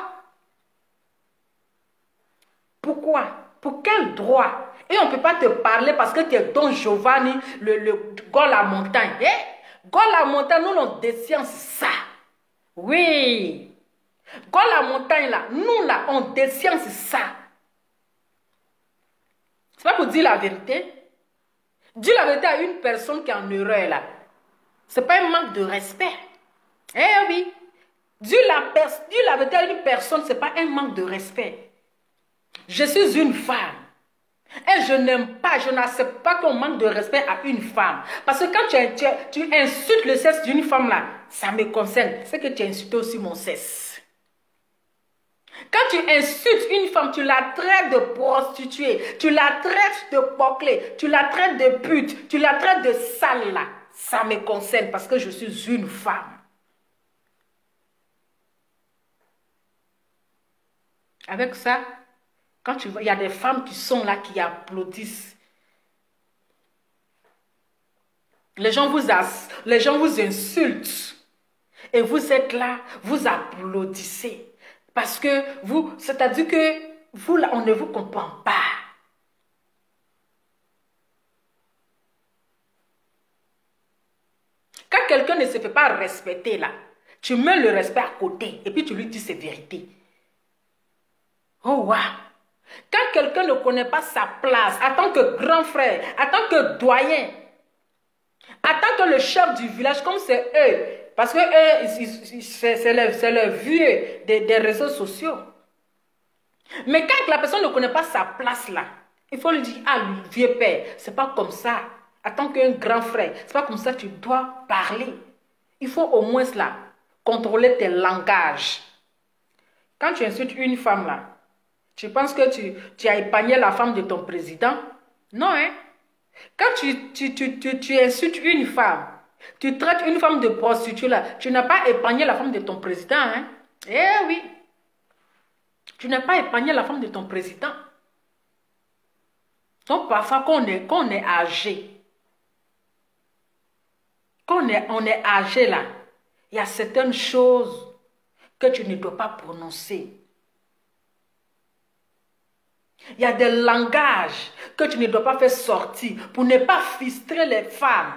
Pourquoi? Pour quel droit? Et on ne peut pas te parler parce que tu es Don Giovanni, le gars la montagne. Eh? Gars la montagne, nous on détient ça. Oui. Quand la montagne là, nous là, on détient ça. C'est pas pour dire la vérité. Dire la vérité à une personne qui est en erreur là, c'est pas un manque de respect. Eh oui. Dire la vérité à une personne, c'est pas un manque de respect. Je suis une femme. Et je n'aime pas, je n'accepte pas qu'on manque de respect à une femme. Parce que quand tu insultes le sexe d'une femme là, ça me concerne. C'est que tu insultes aussi mon sexe. Quand tu insultes une femme, tu la traites de prostituée, tu la traites de poclée, tu la traites de pute, tu la traites de sale là. Ça me concerne parce que je suis une femme. Avec ça, quand tu vois, il y a des femmes qui sont là, qui applaudissent. Les gens vous insultent. Et vous êtes là, vous applaudissez. Parce que vous, c'est-à-dire que vous, là, on ne vous comprend pas. Quand quelqu'un ne se fait pas respecter, là, tu mets le respect à côté et puis tu lui dis ses vérités. Oh, wow! Quand quelqu'un ne connaît pas sa place, en tant que grand frère, en tant que doyen, en tant que le chef du village, comme c'est eux, parce que eux, c'est le vieux des réseaux sociaux. Mais quand la personne ne connaît pas sa place là, il faut lui dire, ah, vieux père, c'est pas comme ça. En tant qu'un grand frère, c'est pas comme ça que tu dois parler. Il faut au moins là, contrôler tes langages. Quand tu insultes une femme là, tu penses que tu as épargné la femme de ton président? Non, hein? Quand tu insultes une femme, tu traites une femme de prostituée là, tu n'as pas épargné la femme de ton président, hein? Eh oui! Tu n'as pas épargné la femme de ton président. Donc parfois qu'on est âgé, on est âgé là, il y a certaines choses que tu ne dois pas prononcer. Il y a des langages que tu ne dois pas faire sortir pour ne pas frustrer les femmes,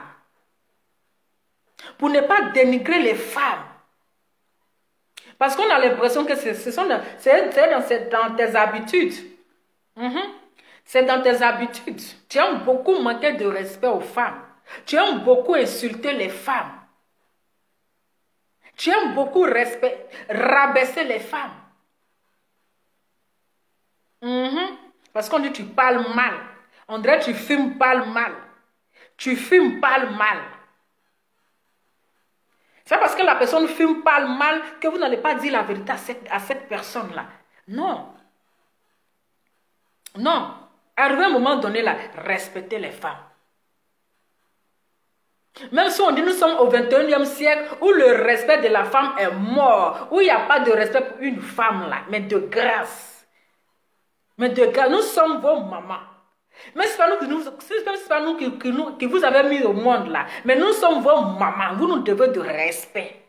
pour ne pas dénigrer les femmes. Parce qu'on a l'impression que c'est dans tes habitudes. C'est dans tes habitudes. Tu aimes beaucoup manquer de respect aux femmes. Tu aimes beaucoup insulter les femmes. Tu aimes beaucoup rabaisser les femmes. Parce qu'on dit tu parles mal. On dirait tu fumes, parles mal. Tu fumes, parles mal. C'est parce que la personne fume, parle mal, que vous n'allez pas dire la vérité à cette personne-là. Non. Non. Arrivé à un moment donné, là, respectez les femmes. Même si on dit nous sommes au 21e siècle où le respect de la femme est mort, où il n'y a pas de respect pour une femme là, mais de grâce. Mais de grâce, nous sommes vos mamans. Mais ce n'est pas nous, qui vous avez mis au monde là, mais nous sommes vos mamans, vous nous devez de respect.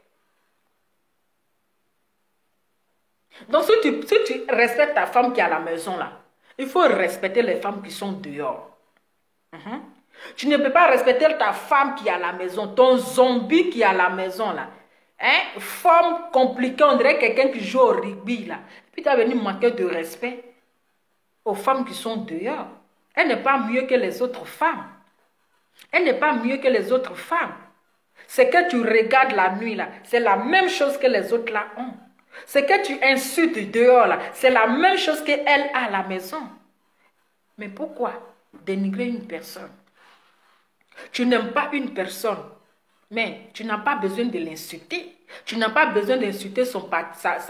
Donc si tu respectes ta femme qui est à la maison là, il faut respecter les femmes qui sont dehors. Tu ne peux pas respecter ta femme qui est à la maison, ton zombie qui est à la maison là. Hein? Forme compliquée, on dirait quelqu'un qui joue au rugby là. Puis tu as venu manquer de respect aux femmes qui sont dehors. Elle n'est pas mieux que les autres femmes. Elle n'est pas mieux que les autres femmes. C'est que tu regardes la nuit là, c'est la même chose que les autres là ont. C'est que tu insultes dehors là, c'est la même chose qu'elle a à la maison. Mais pourquoi dénigrer une personne? Tu n'aimes pas une personne, mais tu n'as pas besoin de l'insulter. Tu n'as pas besoin d'insulter sa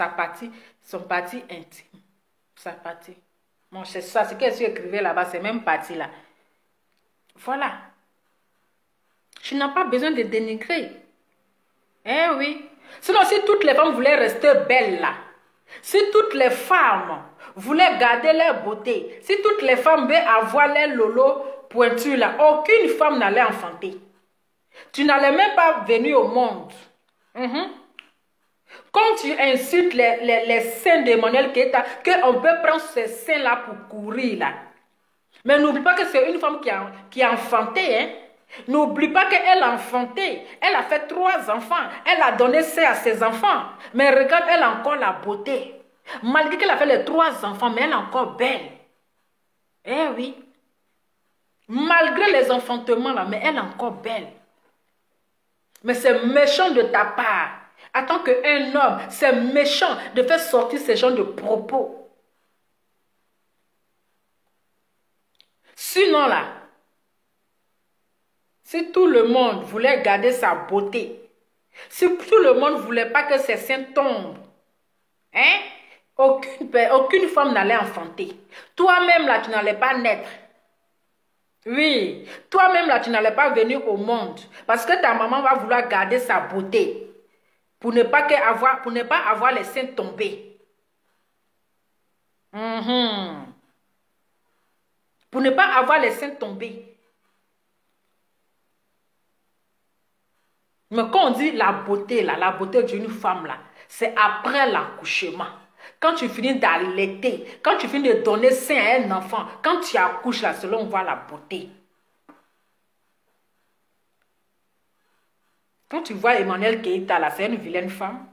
partie intime. Sa partie. Bon, c'est ça, ce qu'elle écrivait là-bas, c'est même partie là. Voilà. Tu n'as pas besoin de dénigrer. Eh oui. Sinon, si toutes les femmes voulaient rester belles là, si toutes les femmes voulaient garder leur beauté, si toutes les femmes veulent avoir leur lolo pointu là, aucune femme n'allait enfanter. Tu n'allais même pas venir au monde. Quand tu insultes les seins d'Emmanuel Keïta, qu'on peut prendre ces seins là pour courir là. Mais n'oublie pas que c'est une femme qui a enfanté, hein. N'oublie pas qu'elle a enfanté. Elle a fait 3 enfants. Elle a donné ça à ses enfants. Mais regarde, elle a encore la beauté. Malgré qu'elle a fait les 3 enfants, mais elle est encore belle. Eh oui. Malgré les enfantements là, mais elle est encore belle. Mais c'est méchant de ta part. En tant qu'un homme, c'est méchant de faire sortir ces gens de propos. Sinon là, si tout le monde voulait garder sa beauté, si tout le monde ne voulait pas que ses seins tombent, hein, aucune femme n'allait enfanter. Toi-même là, tu n'allais pas naître. Oui, toi-même là, tu n'allais pas venir au monde. Parce que ta maman va vouloir garder sa beauté. Pour ne pas avoir les seins tombés. Pour ne pas avoir les seins tombés. Mais quand on dit la beauté, là, la beauté d'une femme, là, c'est après l'accouchement. Quand tu finis d'allaiter, quand tu finis de donner sein à un enfant, quand tu accouches, là, selon on voit la beauté. Quand tu vois Emmanuel Keïta, là, c'est une vilaine femme.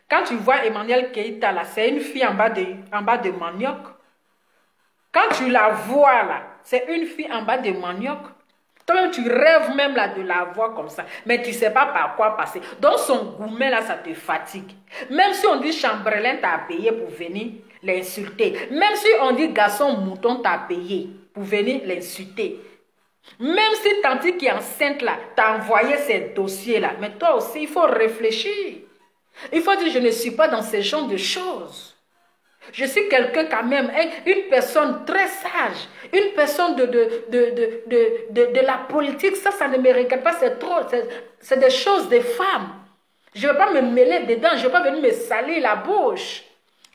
Quand tu vois Emmanuel Keïta, là, c'est une fille en bas de manioc. Quand tu la vois, là, c'est une fille en bas de manioc. Toi-même, tu rêves même là de la voir comme ça. Mais tu ne sais pas par quoi passer. Donc, son gourmet là, ça te fatigue. Même si on dit Chamberlain t'a payé pour venir l'insulter. Même si on dit garçon mouton t'a payé pour venir l'insulter. Même si Tanti qui est enceinte là, t'a envoyé ces dossiers là. Mais toi aussi, il faut réfléchir. Il faut dire, je ne suis pas dans ce genre de choses. Je suis quelqu'un quand même, une personne très sage, une personne de la politique. Ça ne me regarde pas, c'est trop, c'est des choses des femmes. Je ne vais pas me mêler dedans, je ne vais pas venir me salir la bouche.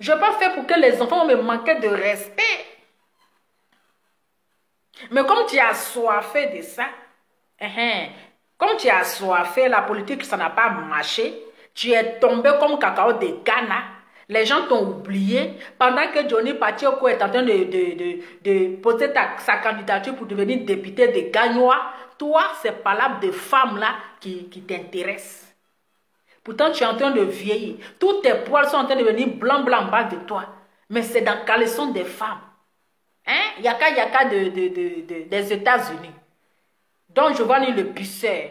Je ne vais pas faire pour que les enfants me manquent de respect. Mais comme tu as soifé de ça, comme tu as soifé, la politique, ça n'a pas marché, tu es tombé comme cacao de Ghana. Les gens t'ont oublié pendant que Johnny Patioko est en train de poser sa candidature pour devenir député de Gagnois. Toi, c'est palabres de femmes là qui t'intéressent. Pourtant, tu es en train de vieillir. Tous tes poils sont en train de devenir blanc en bas de toi. Mais c'est dans le caleçon des femmes. Hein? Yaka des États-Unis. Donc, je vois le puceur.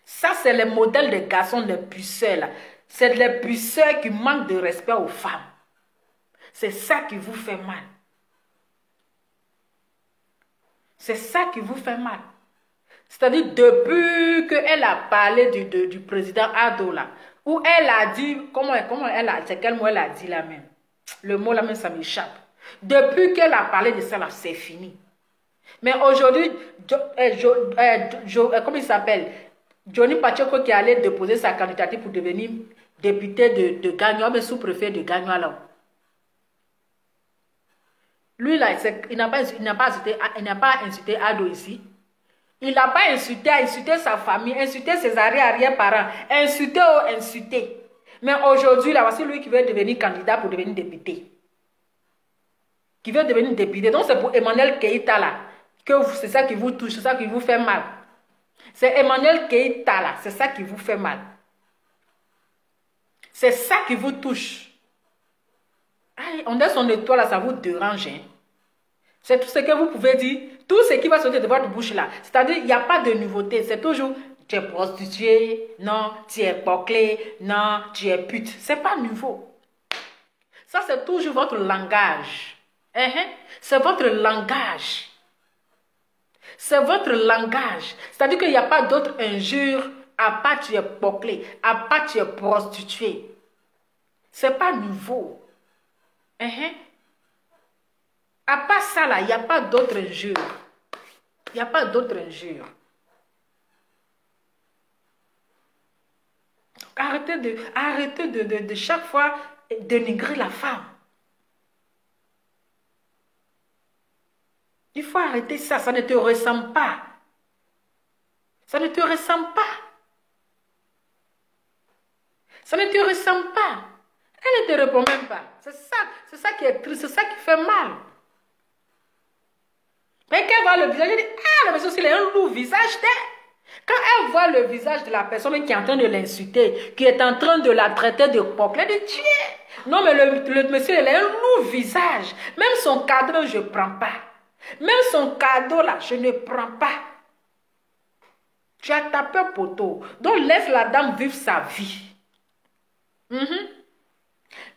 Ça, c'est le modèle des garçons, les puceurs là. C'est les puceurs qui manquent de respect aux femmes. C'est ça qui vous fait mal. C'est ça qui vous fait mal. C'est-à-dire depuis qu'elle a parlé du président Ado là, où elle a dit, comment elle a, c'est quel mot elle a dit là même? Le mot là même ça m'échappe. Depuis qu'elle a parlé de ça là, c'est fini. Mais aujourd'hui, comment il s'appelle? Johnny Pacheco qui allait déposer sa candidature pour devenir député de Gagnoa, mais sous-préfet de Gagnoa là. Lui là, il n'a pas insulté Ado ici. Il n'a pas insulté sa famille, insulté ses arrière-parents, insulté. Mais aujourd'hui, là, voici lui qui veut devenir candidat pour devenir député. Qui veut devenir député. Donc, c'est pour Emmanuel Keïta, là, que c'est ça qui vous touche, c'est ça qui vous fait mal. C'est Emmanuel Keïta, là, c'est ça qui vous fait mal. C'est ça qui vous touche. Aïe, on a son étoile, là, ça vous dérange, hein. C'est tout ce que vous pouvez dire. Tout ce qui va sortir de votre bouche là. C'est-à-dire, il n'y a pas de nouveauté. C'est toujours, tu es prostituée, non, tu es bouclée, non, tu es pute. Ce n'est pas nouveau. Ça, c'est toujours votre langage. C'est votre langage. C'est votre langage. C'est-à-dire qu'il n'y a pas d'autre injure à part tu es bouclée, à part tu es prostituée. Ce n'est pas nouveau. À part ça, là, il n'y a pas d'autre injure. Il n'y a pas d'autre injure. Arrêtez de chaque fois dénigrer la femme. Il faut arrêter ça. Ça ne te ressemble pas. Ça ne te ressemble pas. Ça ne te ressemble pas. Elle ne te répond même pas. C'est ça qui est triste. C'est ça qui fait mal. Mais quand elle voit le visage, elle dit, ah, la personne, il a un lourd visage. Quand elle voit le visage de la personne qui est en train de l'insulter, qui est en train de la traiter de porc, elle dit, tiens. Non, mais le monsieur, il a un lourd visage. Même son cadeau, je ne prends pas. Même son cadeau, là, je ne prends pas. Tu as tapé poteau. Donc, laisse la dame vivre sa vie.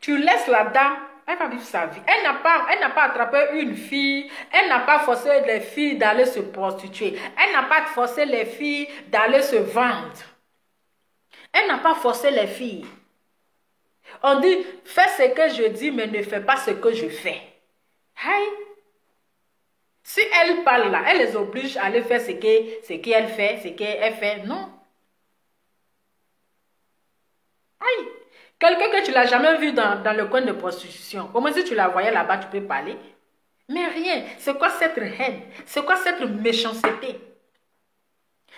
Tu laisses la dame. Elle va vivre sa vie. Elle n'a pas attrapé une fille. Elle n'a pas forcé les filles d'aller se prostituer. Elle n'a pas forcé les filles d'aller se vendre. Elle n'a pas forcé les filles. On dit, fais ce que je dis, mais ne fais pas ce que je fais. Aïe. Si elle parle là, elle les oblige à aller faire ce qu'elle fait. Non. Aïe. Quelqu'un que tu ne l'as jamais vu dans le coin de prostitution. Au moins si tu la voyais là-bas, tu peux parler. Mais rien. C'est quoi cette haine? C'est quoi cette méchanceté?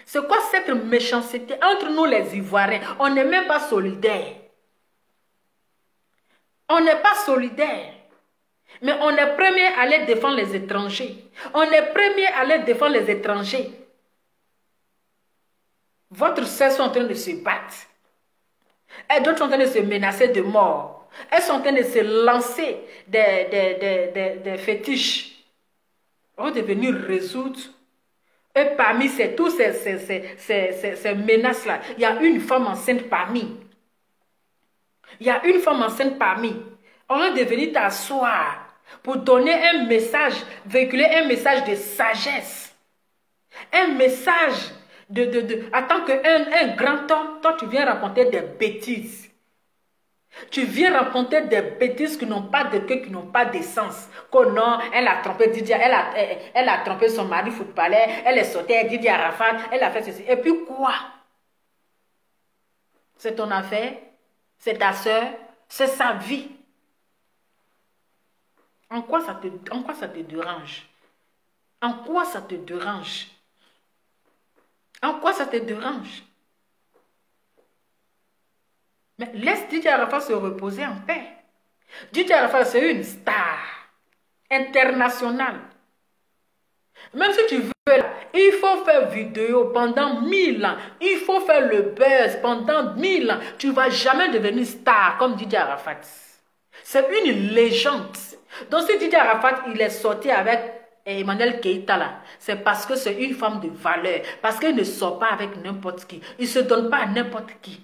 C'est quoi cette méchanceté? Entre nous les Ivoiriens, on n'est même pas solidaires. On n'est pas solidaires. Mais on est premier à aller défendre les étrangers. On est premier à aller défendre les étrangers. Votre sœur sont en train de se battre. Et d'autres sont en train de se menacer de mort. Elles sont en train de se lancer des fétiches. On est venu résoudre. Et parmi tous ces menaces-là, il y a une femme enceinte parmi. Il y a une femme enceinte parmi. On est venu t'asseoir pour donner un message, véhiculer un message de sagesse. Un message attends qu'un grand homme, toi tu viens raconter des bêtises. Tu viens raconter des bêtises qui n'ont pas de queue, qui n'ont pas d'essence. Que non, elle a trompé Didier, elle a trompé son mari footballeur, elle est sortie avec Didier Arafat, elle a fait ceci. Et puis quoi? C'est ton affaire, c'est ta soeur, c'est sa vie. En quoi ça te dérange? En quoi ça te dérange? En quoi ça te dérange? Mais laisse Didier Arafat se reposer en paix. Didier Arafat, c'est une star internationale. Même si tu veux, il faut faire vidéo pendant 1000 ans. Il faut faire le buzz pendant 1000 ans. Tu ne vas jamais devenir star comme Didier Arafat. C'est une légende. Donc si Didier Arafat, il est sorti avec Emmanuel Keïta là, c'est parce que c'est une femme de valeur. Parce qu'il ne sort pas avec n'importe qui. Il ne se donne pas à n'importe qui.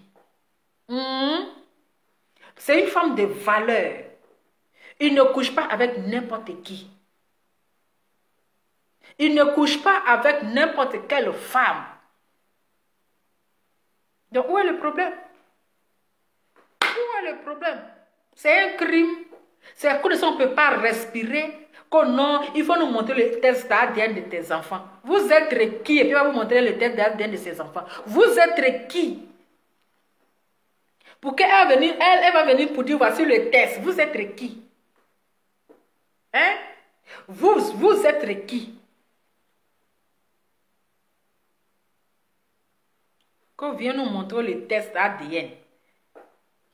C'est une femme de valeur. Il ne couche pas avec n'importe qui. Il ne couche pas avec n'importe quelle femme. Donc, où est le problème? Où est le problème? C'est un crime. C'est que on ne peut pas respirer. Que non, il faut nous montrer le test d'ADN de tes enfants. Vous êtes qui? Et puis on va vous montrer le test d'ADN de ses enfants. Vous êtes qui? Pour qu'elle elle va venir pour dire voici le test. Vous êtes qui? Hein? Vous êtes qui? Qu'on vienne nous montrer le test ADN.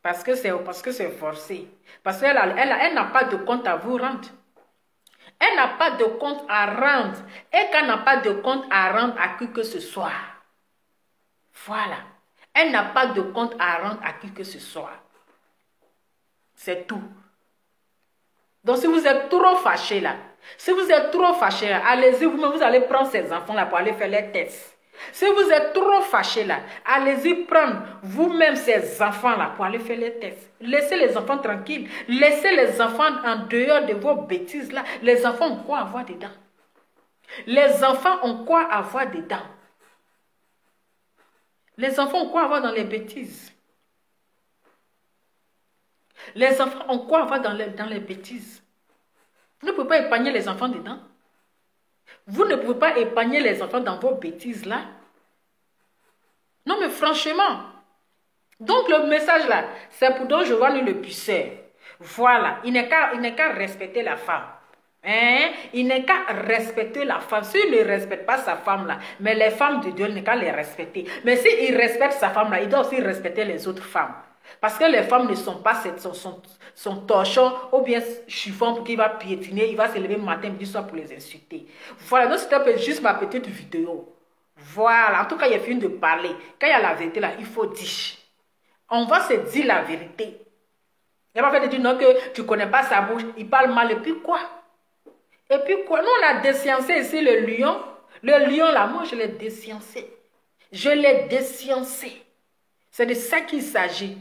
Parce que c'est forcé. Parce qu'elle n'a pas de compte à vous rendre. Elle n'a pas de compte à rendre. Et qu'elle n'a pas de compte à rendre à qui que ce soit. Voilà. Elle n'a pas de compte à rendre à qui que ce soit. C'est tout. Donc si vous êtes trop fâché là, allez-y vous-même, vous allez prendre ces enfants là pour aller faire les tests. Si vous êtes trop fâché là, allez-y prendre vous-même ces enfants là pour aller faire les tests. Laissez les enfants tranquilles. Laissez les enfants en dehors de vos bêtises là. Les enfants ont quoi avoir dedans? Les enfants ont quoi avoir dedans? Les enfants ont quoi avoir dans les bêtises? Les enfants ont quoi avoir dans les bêtises? Vous ne pouvez pas épargner les enfants dedans. Vous ne pouvez pas épargner les enfants dans vos bêtises là. Non mais franchement. Donc le message là, c'est pour Don Giovanni le puceur. Voilà, il n'est qu'à respecter la femme. Hein? Il n'est qu'à respecter la femme. S'il ne respecte pas sa femme là, mais les femmes de Dieu, il n'est qu'à les respecter. Mais s'il respecte sa femme là, il doit aussi respecter les autres femmes. Parce que les femmes ne sont pas son torchon ou bien chiffon pour qu'il va piétiner, il va se lever le matin, midi, soir pour les insulter. Voilà, donc c'était juste ma petite vidéo. Voilà, en tout cas, il y a fini de parler. Quand il y a la vérité là, il faut dire. On va se dire la vérité. Il n'y a pas fait de dire non que tu ne connais pas sa bouche, il parle mal et puis quoi? Et puis quoi? Nous on a déciencé ici le lion. Le lion là, moi je l'ai déciencé. Je l'ai déciencé. C'est de ça qu'il s'agit.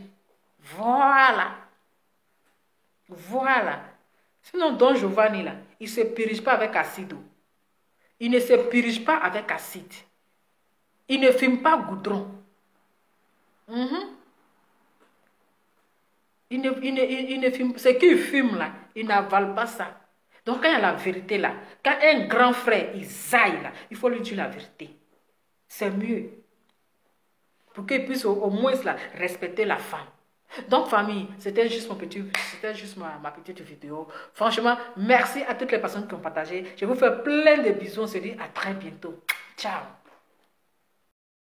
Voilà. Voilà. Sinon, Don Giovanni, là, il ne se purge pas avec acide. Il ne se purge pas avec acide. Il ne fume pas goudron. Il ne fume. Ce qu'il fume, là, il n'avale pas ça. Donc, quand il y a la vérité, là, quand un grand frère, il zaille, là, il faut lui dire la vérité. C'est mieux. Pour qu'il puisse au moins là, respecter la femme. Donc famille, c'était juste ma petite vidéo. Franchement, merci à toutes les personnes qui ont partagé. Je vous fais plein de bisous. On se dit à très bientôt. Ciao.